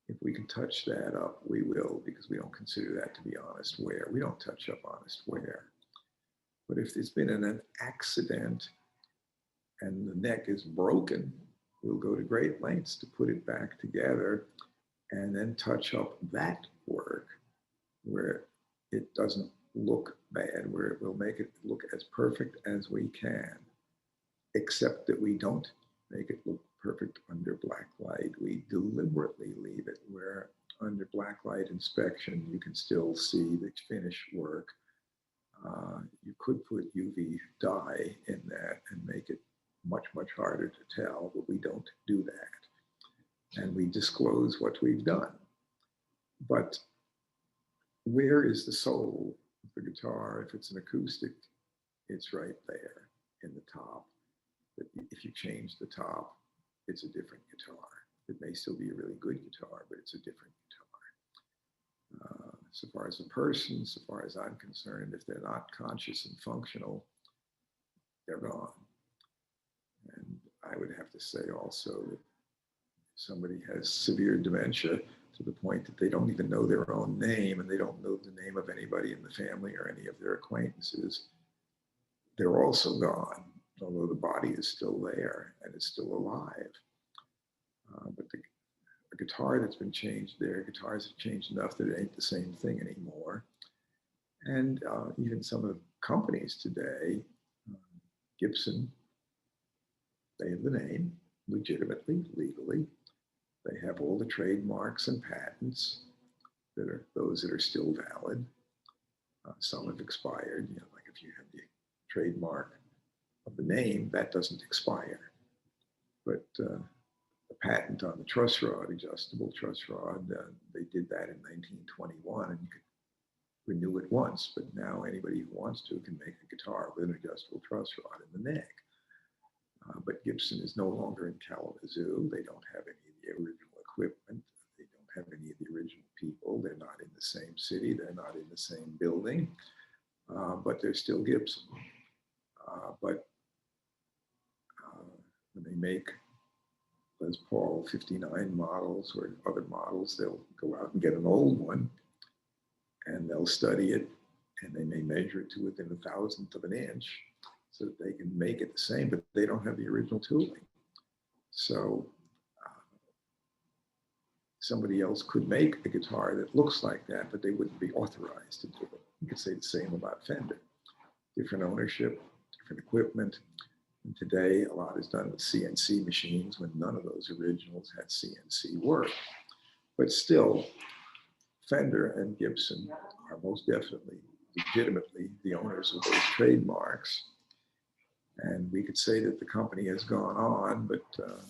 if we can touch that up, we will, because we don't consider that to be honest wear. We don't touch up honest wear. But if there's been an accident and the neck is broken, we'll go to great lengths to put it back together and then touch up that work where it doesn't look bad, where it will make it look as perfect as we can, except that we don't make it look perfect under black light. We deliberately leave it where under blacklight inspection, you can still see the finished work. You could put UV dye in that and make it much, much harder to tell, but we don't do that. And we disclose what we've done. But where is the soul of the guitar? If it's an acoustic, it's right there in the top. But if you change the top, it's a different guitar. It may still be a really good guitar, but it's a different guitar. So far as a person, so far as I'm concerned, if they're not conscious and functional, they're gone. And I would have to say also that if somebody has severe dementia to the point that they don't even know their own name and they don't know the name of anybody in the family or any of their acquaintances, they're also gone, although the body is still there and it's still alive. But a guitar that's been changed there, guitars have changed enough that it ain't the same thing anymore. And even some of the companies today, Gibson, they have the name legitimately, legally. They have all the trademarks and patents that are those that are still valid. Some have expired, like if you have the trademark of the name, that doesn't expire. But the patent on the truss rod, adjustable truss rod, they did that in 1921, and you could renew it once, but now anybody who wants to can make a guitar with an adjustable truss rod in the neck. But Gibson is no longer in Kalamazoo. They don't have any of the original equipment. They don't have any of the original people. They're not in the same city. They're not in the same building, but they're still Gibson. But when they make Les Paul 59 models or other models, they'll go out and get an old one and they'll study it, and they may measure it to within 1,000th of an inch so that they can make it the same, but they don't have the original tooling. So somebody else could make a guitar that looks like that, but they wouldn't be authorized to do it. You could say the same about Fender. Different ownership, different equipment. And today, a lot is done with CNC machines when none of those originals had CNC work. But still, Fender and Gibson are most definitely, legitimately, the owners of those trademarks. And we could say that the company has gone on, but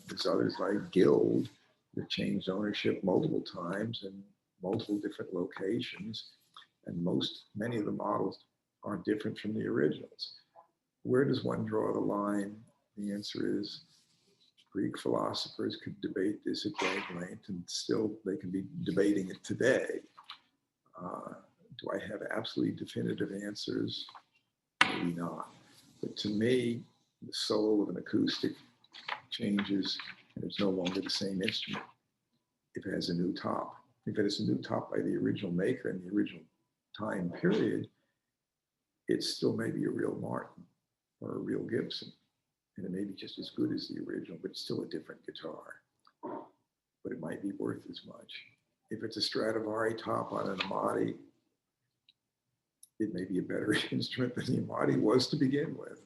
there's others like Guild that changed ownership multiple times in multiple different locations. And many of the models are different from the originals. Where does one draw the line? The answer is Greek philosophers could debate this at great length, and still they can be debating it today. Do I have absolutely definitive answers? Maybe not. But to me, the soul of an acoustic changes, and it's no longer the same instrument if it has a new top. If it has a new top by the original maker in the original time period, it still may be a real Martin or a real Gibson. And it may be just as good as the original, but it's still a different guitar. But it might be worth as much. If it's a Stradivari top on an Amati, it may be a better instrument than the Amati was to begin with.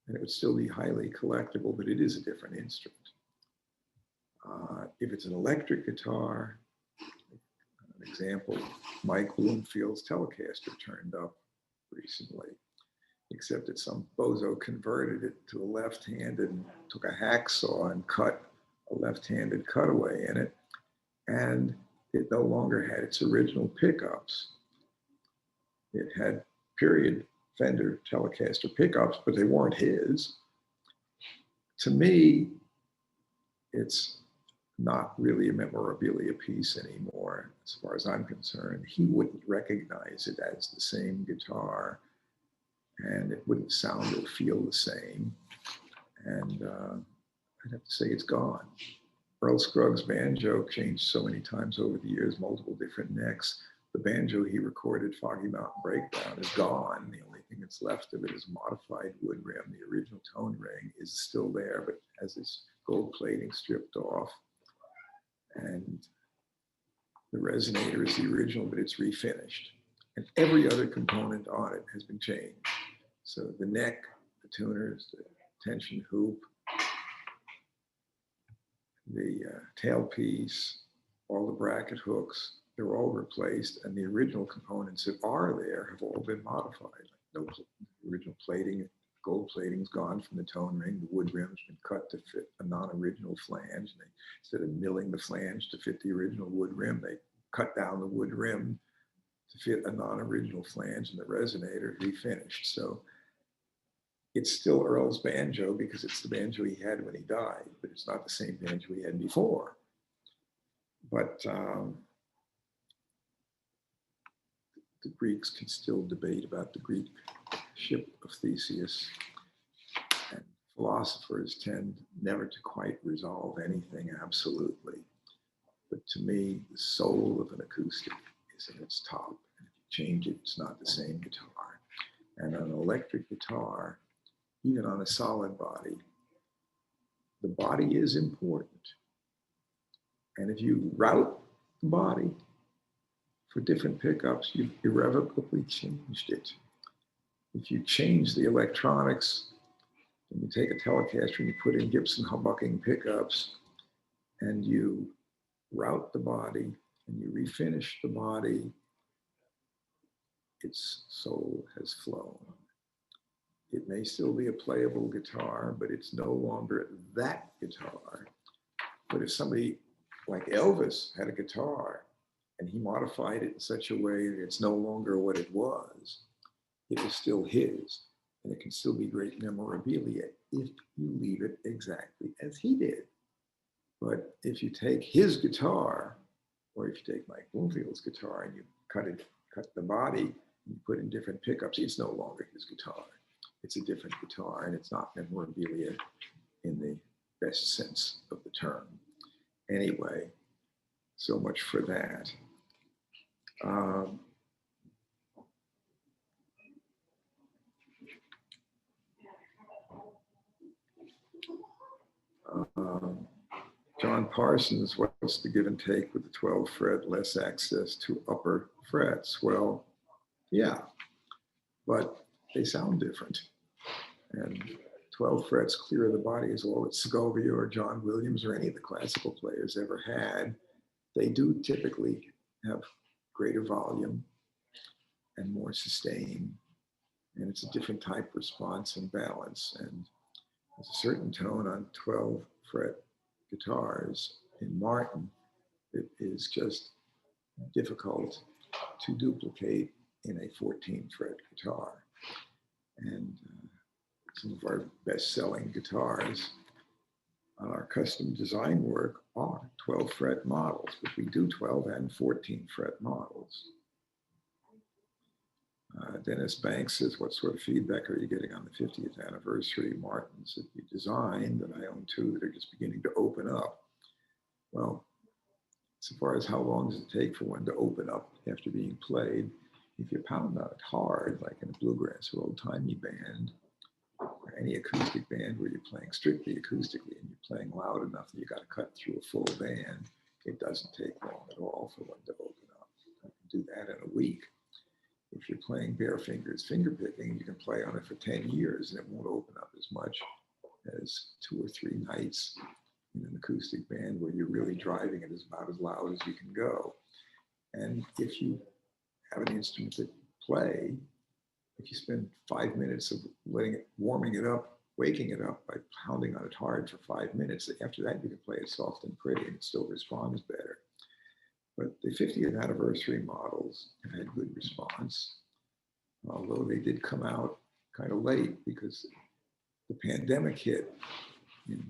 And it would still be highly collectible, but it is a different instrument. If it's an electric guitar, an example, Mike Bloomfield's Telecaster turned up recently, except that some bozo converted it to a left-handed and took a hacksaw and cut a left-handed cutaway in it. And it no longer had its original pickups. It had period Fender Telecaster pickups, but they weren't his. To me, it's not really a memorabilia piece anymore, as far as I'm concerned. He wouldn't recognize it as the same guitar, and it wouldn't sound or feel the same. And I'd have to say it's gone. Earl Scruggs' banjo changed so many times over the years, multiple different necks. The banjo he recorded, Foggy Mountain Breakdown, is gone. The only thing that's left of it is a modified wood rim. The original tone ring is still there, but has its gold plating stripped off. And the resonator is the original, but it's refinished. And every other component on it has been changed. So the neck, the tuners, the tension hoop, the tailpiece, all the bracket hooks, they're all replaced, and the original components that are there have all been modified. Like original plating, gold plating's gone from the tone ring. The wood rim's been cut to fit a non-original flange. Instead of milling the flange to fit the original wood rim, they cut down the wood rim to fit a non-original flange, and the resonator refinished. So it's still Earl's banjo because it's the banjo he had when he died, but it's not the same banjo he had before. But the Greeks can still debate about the Greek ship of Theseus, and philosophers tend never to quite resolve anything absolutely. But to me, the soul of an acoustic is in its top. And if you change it, it's not the same guitar. And an electric guitar, even on a solid body, the body is important. And if you route the body for different pickups, you've irrevocably changed it. If you change the electronics, and you take a Telecaster and you put in Gibson humbucking pickups, and you route the body and you refinish the body, its soul has flown. It may still be a playable guitar, but it's no longer that guitar. But if somebody like Elvis had a guitar and he modified it in such a way that it's no longer what it was still his, and it can still be great memorabilia if you leave it exactly as he did. But if you take his guitar, or if you take Mike Bloomfield's guitar and you cut the body, and you put in different pickups, it's no longer his guitar. It's a different guitar, and it's not memorabilia in the best sense of the term. Anyway, so much for that. John Parsons, what's the give and take with the 12 fret, less access to upper frets? Well, yeah, but they sound different. And 12 frets clear of the body is all that Segovia or John Williams or any of the classical players ever had. They do typically have greater volume and more sustain, and it's a different type of response and balance. And there's a certain tone on 12 fret guitars in Martin that is just difficult to duplicate in a 14 fret guitar. And some of our best-selling guitars on our custom design work are 12 fret models, but we do 12 and 14 fret models. Dennis Banks says, what sort of feedback are you getting on the 50th anniversary Martins that you designed? And I own two that are just beginning to open up. Well, so far as how long does it take for one to open up after being played, if you pound on it hard, like in a bluegrass or old-timey band, or any acoustic band where you're playing strictly acoustically and you're playing loud enough that you got to cut through a full band, it doesn't take long at all for one to open up. You can do that in a week. If you're playing bare fingers, finger picking, you can play on it for 10 years and it won't open up as much as 2 or 3 nights in an acoustic band where you're really driving it about as loud as you can go. And if you have an instrument that play, if you spend 5 minutes of warming it up, waking it up by pounding on it hard for 5 minutes, after that you can play it soft and pretty and it still responds better. But the 50th anniversary models have had good response, although they did come out kind of late because the pandemic hit in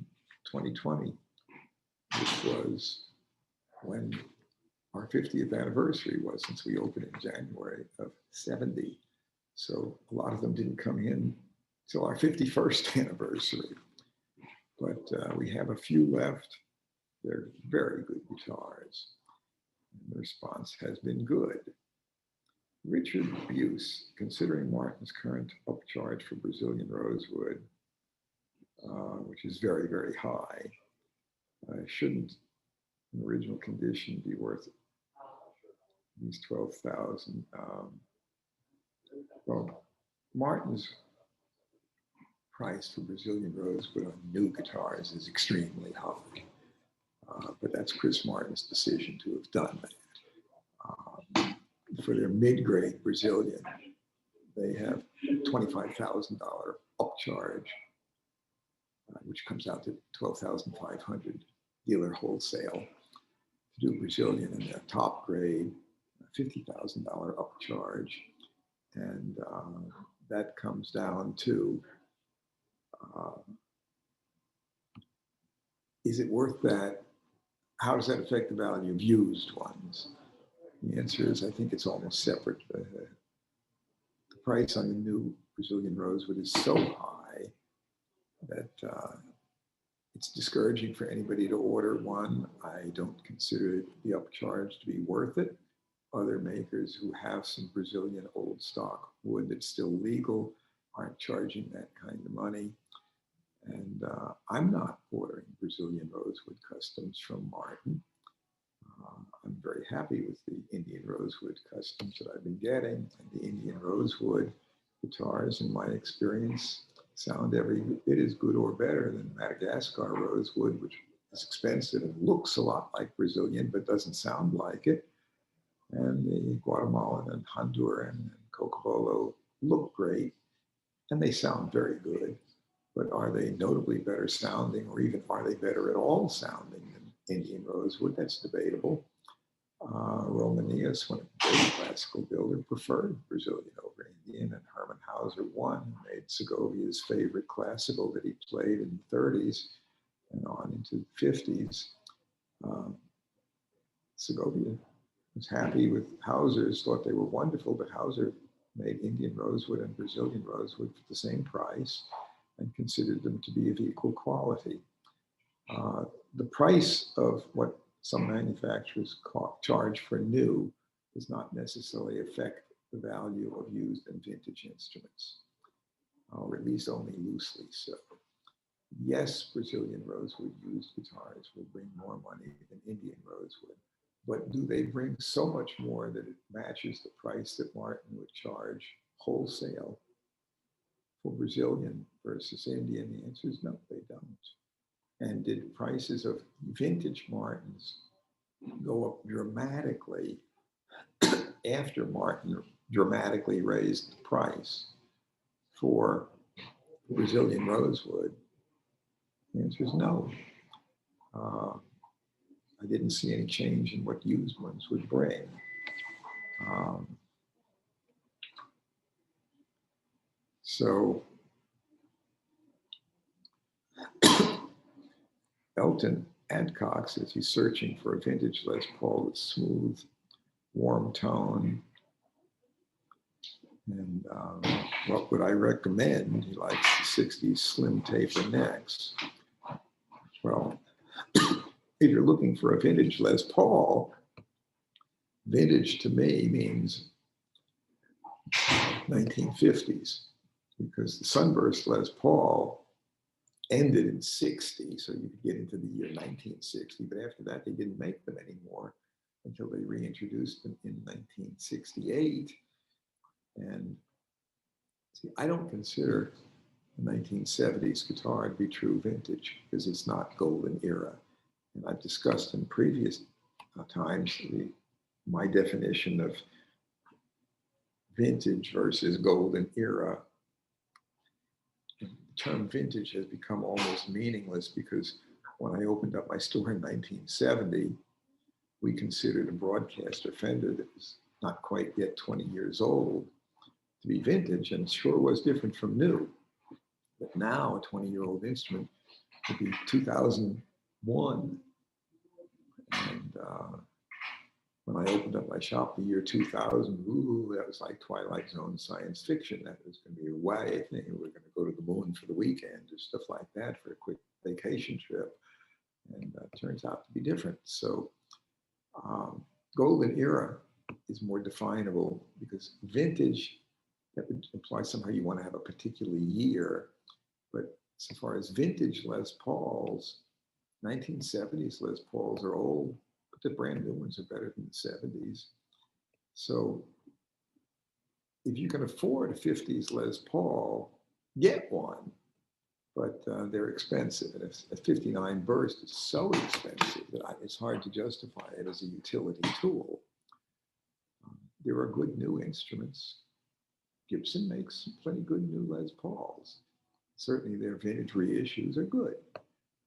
2020, which was when our 50th anniversary was, since we opened in January of 70. So a lot of them didn't come in till our 51st anniversary. But we have a few left. They're very good guitars. And the response has been good. Richard Buse, considering Martin's current upcharge for Brazilian rosewood, which is very, very high, shouldn't in original condition be worth these 12,000. Well, Martin's price for Brazilian rosewood on new guitars is extremely high. But that's Chris Martin's decision to have done that. For their mid-grade Brazilian, they have $25,000 upcharge, which comes out to $12,500 dealer wholesale to do Brazilian, in their top grade, $50,000 upcharge. And that comes down to, is it worth that? How does that affect the value of used ones? The answer is, I think it's almost separate. The price on the new Brazilian rosewood is so high that it's discouraging for anybody to order one. I don't consider the upcharge to be worth it. Other makers who have some Brazilian old stock wood that's still legal aren't charging that kind of money. And I'm not ordering Brazilian rosewood customs from Martin. I'm very happy with the Indian rosewood customs that I've been getting. And the Indian rosewood guitars, in my experience, sound every bit as good or better than Madagascar rosewood, which is expensive and looks a lot like Brazilian, but doesn't sound like it. And the Guatemalan and Honduran and Cocobolo look great, and they sound very good. But are they notably better sounding, or even are they better at all sounding than Indian rosewood? That's debatable. Romanius, one of the great classical builder, preferred Brazilian over Indian, and Hermann Hauser I made Segovia's favorite classical that he played in the 30s and on into the 50s. Segovia was happy with Hauser's, thought they were wonderful, but Hauser made Indian rosewood and Brazilian rosewood for the same price and considered them to be of equal quality. The price of what some manufacturers charge for new does not necessarily affect the value of used and vintage instruments, or at least only loosely so. Yes, Brazilian rosewood used guitars will bring more money than Indian rosewood, but do they bring so much more that it matches the price that Martin would charge wholesale for Brazilian versus Indian? The answer is no, they don't. And did prices of vintage Martins go up dramatically after Martin dramatically raised the price for Brazilian rosewood? The answer is no. I didn't see any change in what used ones would bring. So Elton Adcock says he's searching for a vintage Les Paul with smooth, warm tone. And what would I recommend? He likes the 60s slim taper necks. Well, if you're looking for a vintage Les Paul, vintage to me means 1950s, because the Sunburst Les Paul ended in 60, so you could get into the year 1960, but after that, they didn't make them anymore until they reintroduced them in 1968. And see, I don't consider the 1970s guitar to be true vintage because it's not golden era. And I've discussed in previous times my definition of vintage versus golden era. The term vintage has become almost meaningless because when I opened up my store in 1970, we considered a broadcaster Fender that was not quite yet 20 years old to be vintage, and it sure was different from new. But now a 20-year-old instrument could be 2001. And when I opened up my shop the year 2000, ooh, that was like Twilight Zone science fiction. That was going to be a way thing. We were going to go to the moon for the weekend or stuff like that for a quick vacation trip. And it turns out to be different. So golden era is more definable because vintage, that would imply somehow you want to have a particular year. But so far as vintage Les Pauls, 1970s Les Pauls are old, but the brand new ones are better than the 70s. So if you can afford a 50s Les Paul, get one. but they're expensive. And a 59 burst is so expensive that it's hard to justify it as a utility tool. There are good new instruments. Gibson makes plenty good new Les Pauls. Certainly their vintage reissues are good.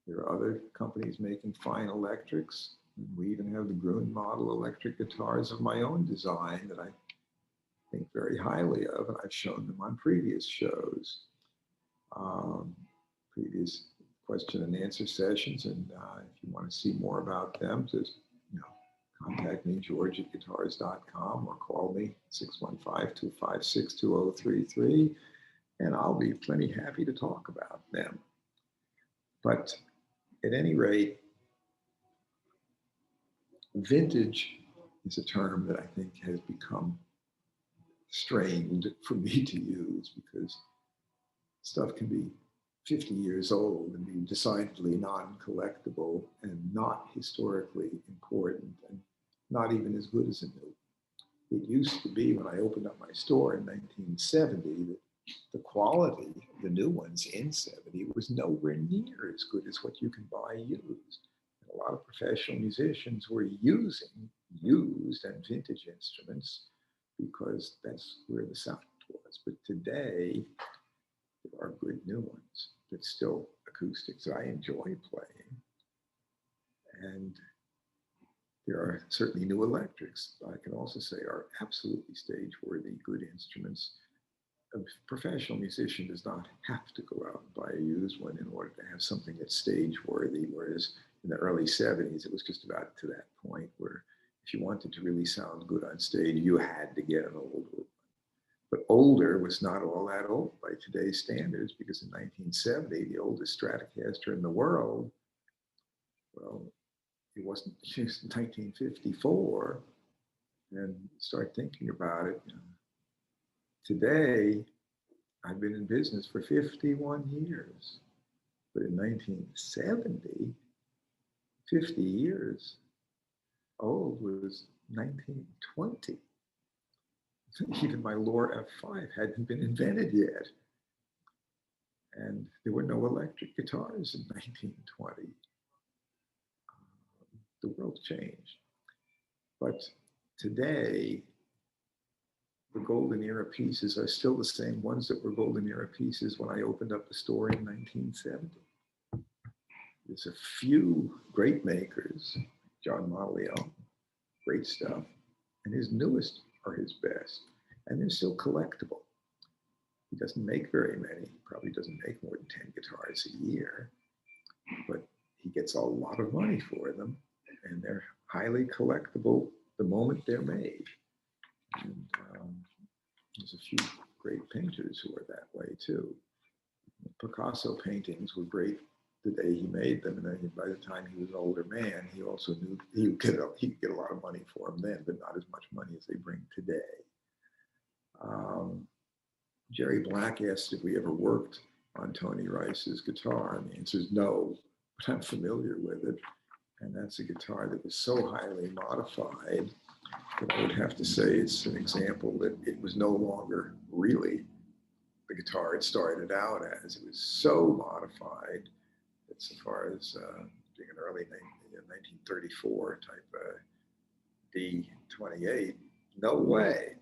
There are other companies making fine electrics. We even have the Gruhn model electric guitars of my own design that I think very highly of, and I've shown them on previous shows, previous question and answer sessions. And if you want to see more about them, just contact me, george@guitars.com, or call me 615-256-2033, and I'll be plenty happy to talk about them. But at any rate, vintage is a term that I think has become strained for me to use, because stuff can be 50 years old and be decidedly non-collectible and not historically important and not even as good as a new. It used to be, when I opened up my store in 1970, that the quality of the new ones in 70 was nowhere near as good as what you can buy used. And a lot of professional musicians were using used and vintage instruments because that's where the sound was. But today, there are good new ones that still acoustics I enjoy playing. And there are certainly new electrics I can also say are absolutely stage-worthy, good instruments. A professional musician does not have to go out and buy a used one in order to have something that's stage-worthy, whereas in the early 70s, it was just about to that point where if you wanted to really sound good on stage, you had to get an old one. But older was not all that old by today's standards, because in 1970, the oldest Stratocaster in the world, well, it wasn't used in 1954. And start thinking about it. Today, I've been in business for 51 years. But in 1970, 50 years old was 1920. Even my Lore F5 hadn't been invented yet. And there were no electric guitars in 1920. The world changed. But today, the golden era pieces are still the same ones that were golden era pieces when I opened up the store in 1970. There's a few great makers, John Mottleone, great stuff, and his newest are his best, and they're still collectible. He doesn't make very many, he probably doesn't make more than 10 guitars a year, but he gets a lot of money for them, and they're highly collectible the moment they're made. And there's a few great painters who are that way too. Picasso paintings were great the day he made them, and then by the time he was an older man, he also knew he could get a lot of money for them then, but not as much money as they bring today. Jerry Black asked if we ever worked on Tony Rice's guitar, and the answer is no, but I'm familiar with it. And that's a guitar that was so highly modified that I would have to say it's an example that it was no longer really the guitar it started out as. It was so modified that, so far as being an early 1934 type D28, no way.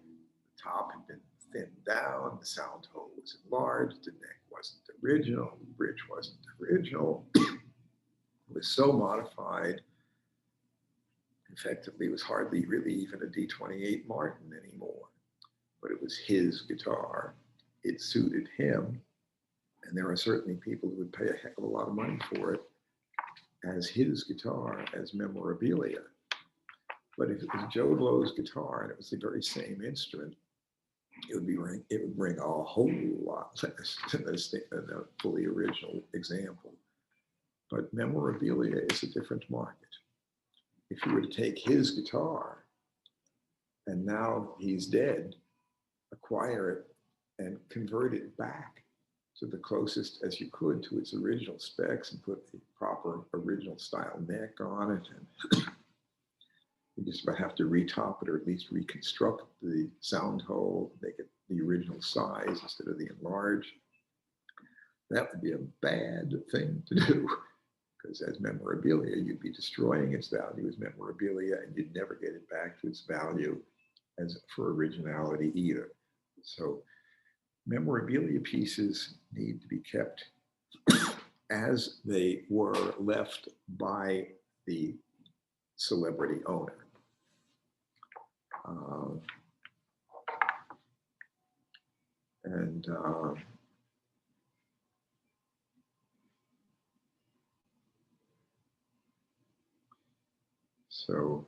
The top had been thinned down, the sound hole was enlarged, the neck wasn't original, the bridge wasn't original. It was so modified, effectively it was hardly really even a D28 Martin anymore, but it was his guitar. It suited him, and there are certainly people who would pay a heck of a lot of money for it as his guitar, as memorabilia. But if it was Joe Blow's guitar and it was the very same instrument, it would bring a whole lot less than a fully original example. But memorabilia is a different market. If you were to take his guitar and now he's dead, acquire it and convert it back to the closest as you could to its original specs and put the proper original style neck on it, and you just about have to retop it or at least reconstruct the sound hole, make it the original size instead of the enlarged. That would be a bad thing to do, because as memorabilia, you'd be destroying its value as memorabilia, and you'd never get it back to its value as for originality either. So memorabilia pieces need to be kept as they were left by the celebrity owner. And so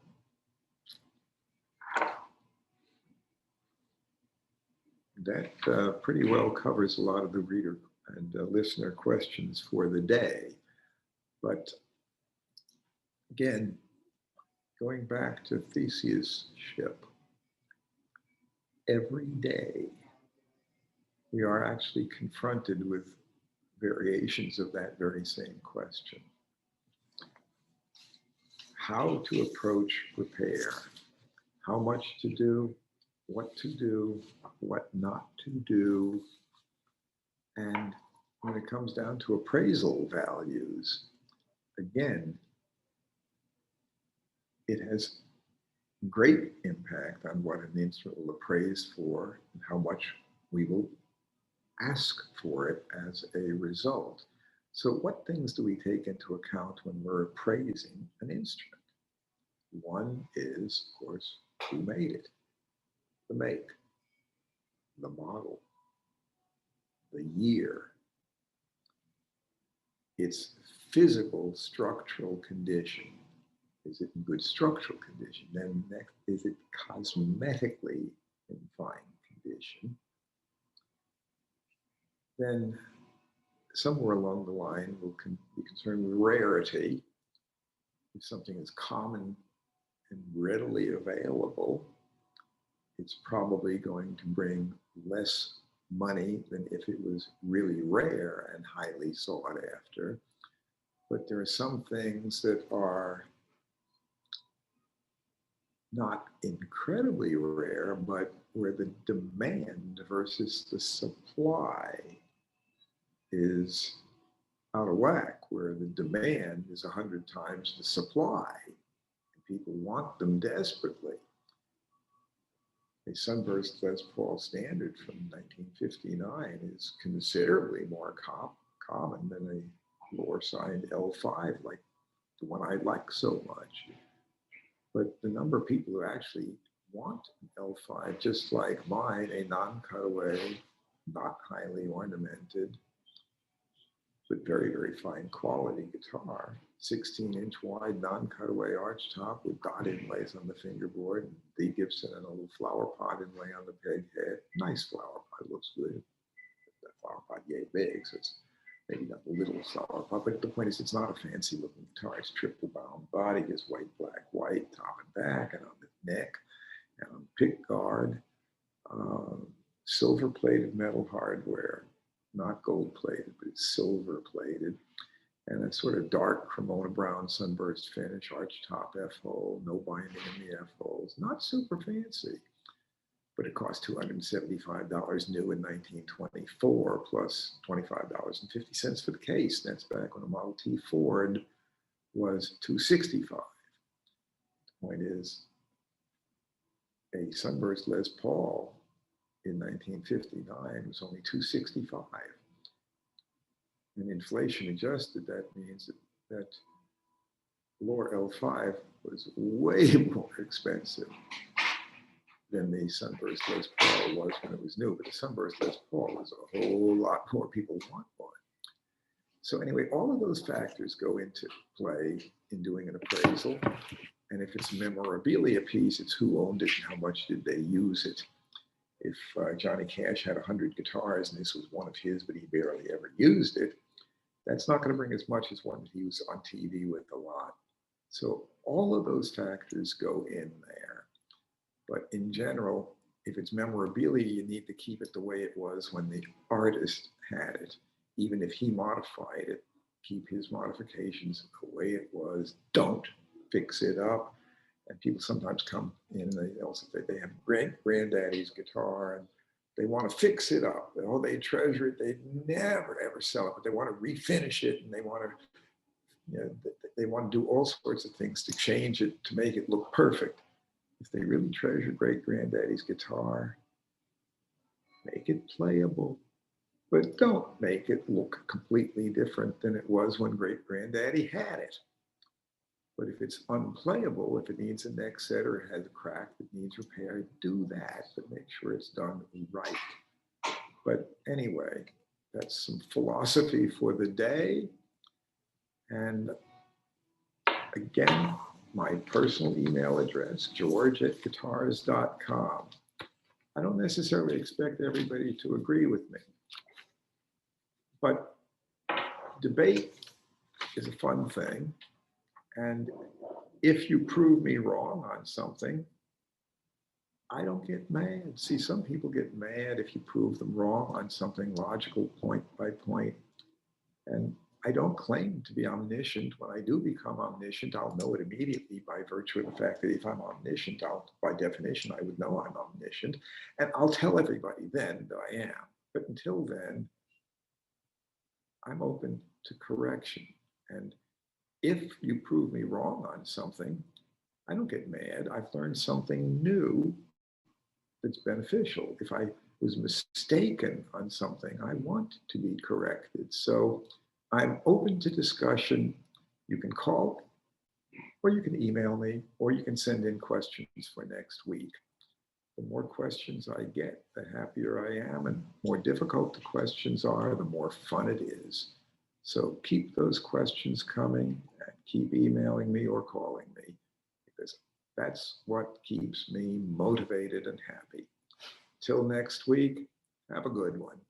that pretty well covers a lot of the reader and listener questions for the day. But again, going back to Theseus' ship, every day we are actually confronted with variations of that very same question. How to approach repair, how much to do, what not to do. And when it comes down to appraisal values, again, it has great impact on what an instrument will appraise for and how much we will ask for it as a result. So what things do we take into account when we're appraising an instrument? One is, of course, who made it, the make, the model, the year, its physical structural condition. Is it in good structural condition? Then next, is it cosmetically in fine condition? Then somewhere along the line, we'll be concerned with rarity. If something is common and readily available, it's probably going to bring less money than if it was really rare and highly sought after. But there are some things that are not incredibly rare, but where the demand versus the supply is out of whack, where the demand is 100 times the supply. And people want them desperately. A Sunburst Les Paul Standard from 1959 is considerably more common than a lower signed L5, like the one I like so much. But the number of people who actually want an L5, just like mine, a non-cutaway, not highly ornamented, but very, very fine quality guitar, 16-inch wide non-cutaway arch top with dot inlays on the fingerboard, and D. Gibson and a little flower pot inlay on the peg head. Nice flower pot, looks good. That flower pot, yay big, so it's maybe not a little flower pot, but the point is it's not a fancy looking guitar. It's triple bound body, just white, black, white, top and back, and on the neck, and on the pick guard, silver plated metal hardware. Not gold plated, but it's silver plated. And a sort of dark Cremona brown sunburst finish, arch top F-hole, no binding in the F-holes. Not super fancy, but it cost $275 new in 1924, plus $25.50 for the case. That's back when a Model T Ford was $265. The point is, a Sunburst Les Paul in 1959 was only $265. And inflation adjusted, that means that lower L5 was way more expensive than the Sunburst Les Paul was when it was new. But the Sunburst Les Paul was a whole lot more people want one. So anyway, all of those factors go into play in doing an appraisal. And if it's a memorabilia piece, it's who owned it and how much did they use it. If Johnny Cash had 100 guitars and this was one of his, but he barely ever used it, that's not going to bring as much as one that he was on TV with a lot. So all of those factors go in there. But in general, if it's memorabilia, you need to keep it the way it was when the artist had it. Even if he modified it, keep his modifications the way it was. Don't fix it up. And people sometimes come in and they also say they have granddaddy's guitar and they want to fix it up. Oh, they treasure it. They never ever sell it, but they want to refinish it, and they want to, you know, they want to do all sorts of things to change it, to make it look perfect. If they really treasure great granddaddy's guitar, make it playable, but don't make it look completely different than it was when great granddaddy had it. But if it's unplayable, if it needs a neck set or it has a crack that needs repair, do that, but make sure it's done right. But anyway, that's some philosophy for the day. And again, my personal email address, george@guitars.com. I don't necessarily expect everybody to agree with me, but debate is a fun thing. And if you prove me wrong on something, I don't get mad. See, some people get mad if you prove them wrong on something logical point by point. And I don't claim to be omniscient. When I do become omniscient, I'll know it immediately by virtue of the fact that if I'm omniscient, by definition, I would know I'm omniscient. And I'll tell everybody then that I am. But until then, I'm open to correction. And if you prove me wrong on something, I don't get mad. I've learned something new that's beneficial. If I was mistaken on something, I want to be corrected. So I'm open to discussion. You can call, or you can email me, or you can send in questions for next week. The more questions I get, the happier I am, and more difficult the questions are, the more fun it is. So keep those questions coming, and keep emailing me or calling me, because that's what keeps me motivated and happy. Till next week, have a good one.